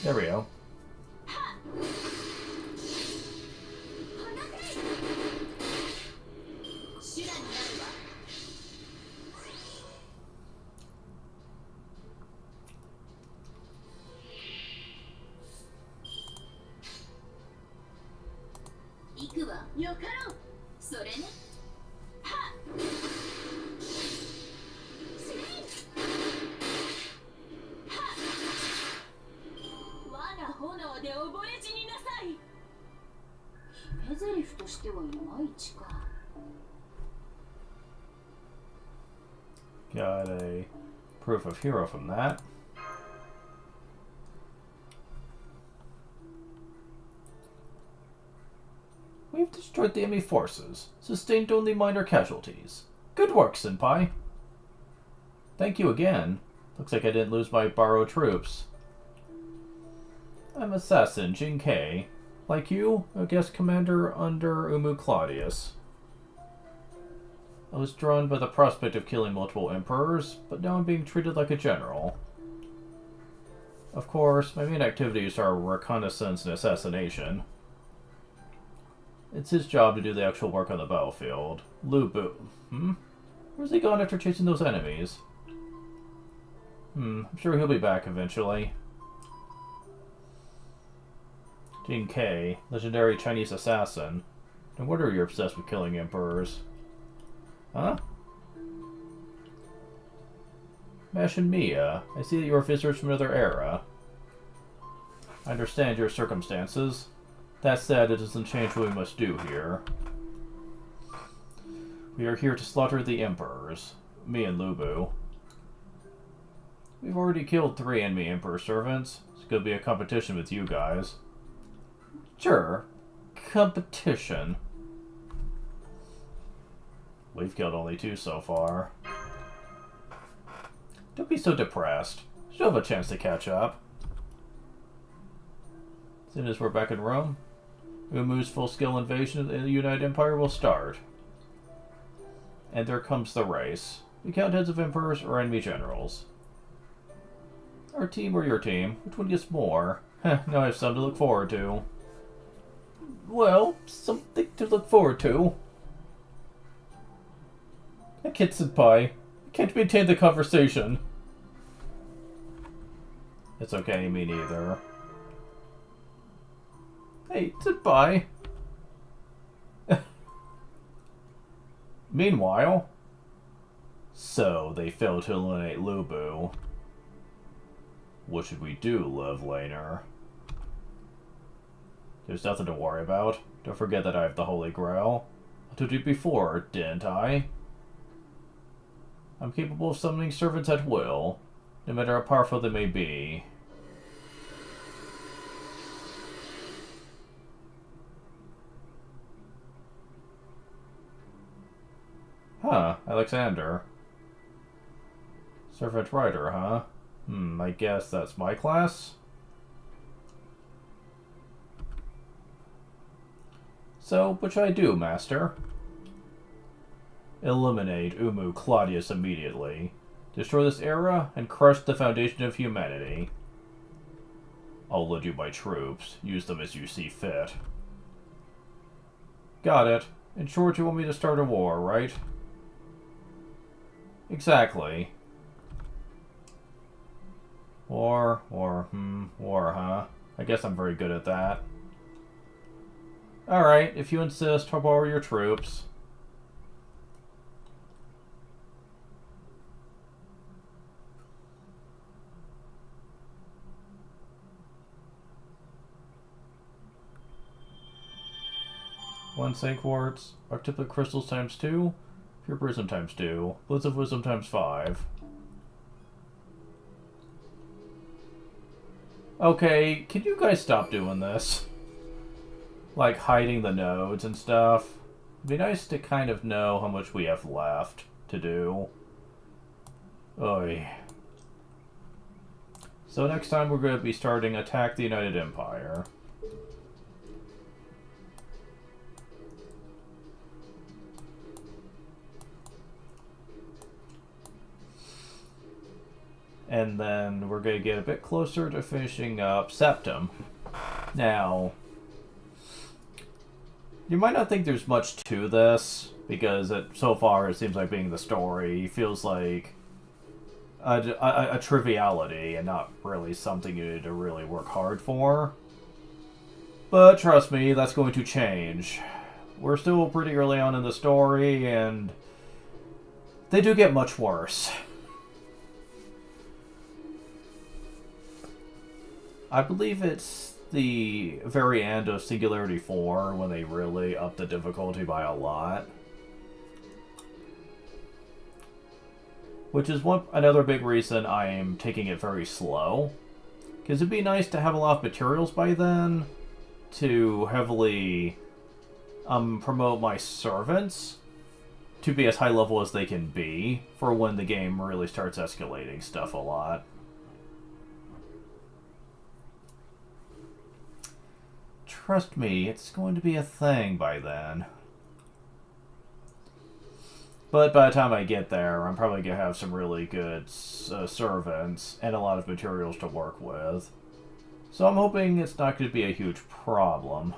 A: There we go. Got a proof of hero from that. We've destroyed the enemy forces, sustained only minor casualties. Good work, Senpai. Thank you again. Looks like I didn't lose my borrowed troops. I'm Assassin Jin K. Like you, a guest commander under Umu Claudius. I was drawn by the prospect of killing multiple emperors, but now I'm being treated like a general. Of course, my main activities are reconnaissance and assassination. It's his job to do the actual work on the battlefield. Lubu. Where's he gone after chasing those enemies? I'm sure he'll be back eventually. Jin K, legendary Chinese assassin. No wonder you're obsessed with killing emperors. Huh? Mash and Mia, I see that you're visitors from another era. I understand your circumstances. That said, it doesn't change what we must do here. We are here to slaughter the emperors. Me and Lubu. We've already killed 3 enemy emperor servants. It's gonna be a competition with you guys. Sure. Competition. We've killed only 2 so far. Don't be so depressed. You'll have a chance to catch up. As soon as we're back in Rome, Umu's full-scale invasion of the United Empire will start. And there comes the race. We count heads of emperors or enemy generals. Our team or your team? Which one gets more? Now I have something to look forward to. Well, something to look forward to. I can't sit by. I can't maintain the conversation. It's okay, me neither. Hey, sit by. Meanwhile... So, they failed to eliminate Lubu. What should we do, Lovelaner? There's nothing to worry about. Don't forget that I have the Holy Grail. I told you before, didn't I? I'm capable of summoning servants at will, no matter how powerful they may be. Huh, Alexander. Servant Rider, huh? I guess that's my class? So, what should I do, Master? Eliminate Umu Claudius immediately. Destroy this era and crush the foundation of humanity. I'll lead you my troops. Use them as you see fit. Got it. In short, you want me to start a war, right? Exactly. War, huh? I guess I'm very good at that. Alright, if you insist, I'll borrow your troops. One Saint Quartz, Arctiplic Crystals times 2, Pure Prism times 2, Blitz of Wisdom times 5. Okay, can you guys stop doing this? Like, hiding the nodes and stuff. It'd be nice to kind of know how much we have left to do. Oy. So next time we're going to be starting Attack the United Empire. And then we're going to get a bit closer to finishing up Septem. Now, you might not think there's much to this, because so far it seems like being the story feels like a triviality and not really something you need to really work hard for. But trust me, that's going to change. We're still pretty early on in the story, and they do get much worse. I believe it's the very end of Singularity 4 when they really up the difficulty by a lot. Which is another big reason I am taking it very slow. Because it'd be nice to have a lot of materials by then to heavily promote my servants to be as high level as they can be for when the game really starts escalating stuff a lot. Trust me, it's going to be a thing by then. But by the time I get there, I'm probably going to have some really good servants and a lot of materials to work with. So I'm hoping it's not going to be a huge problem.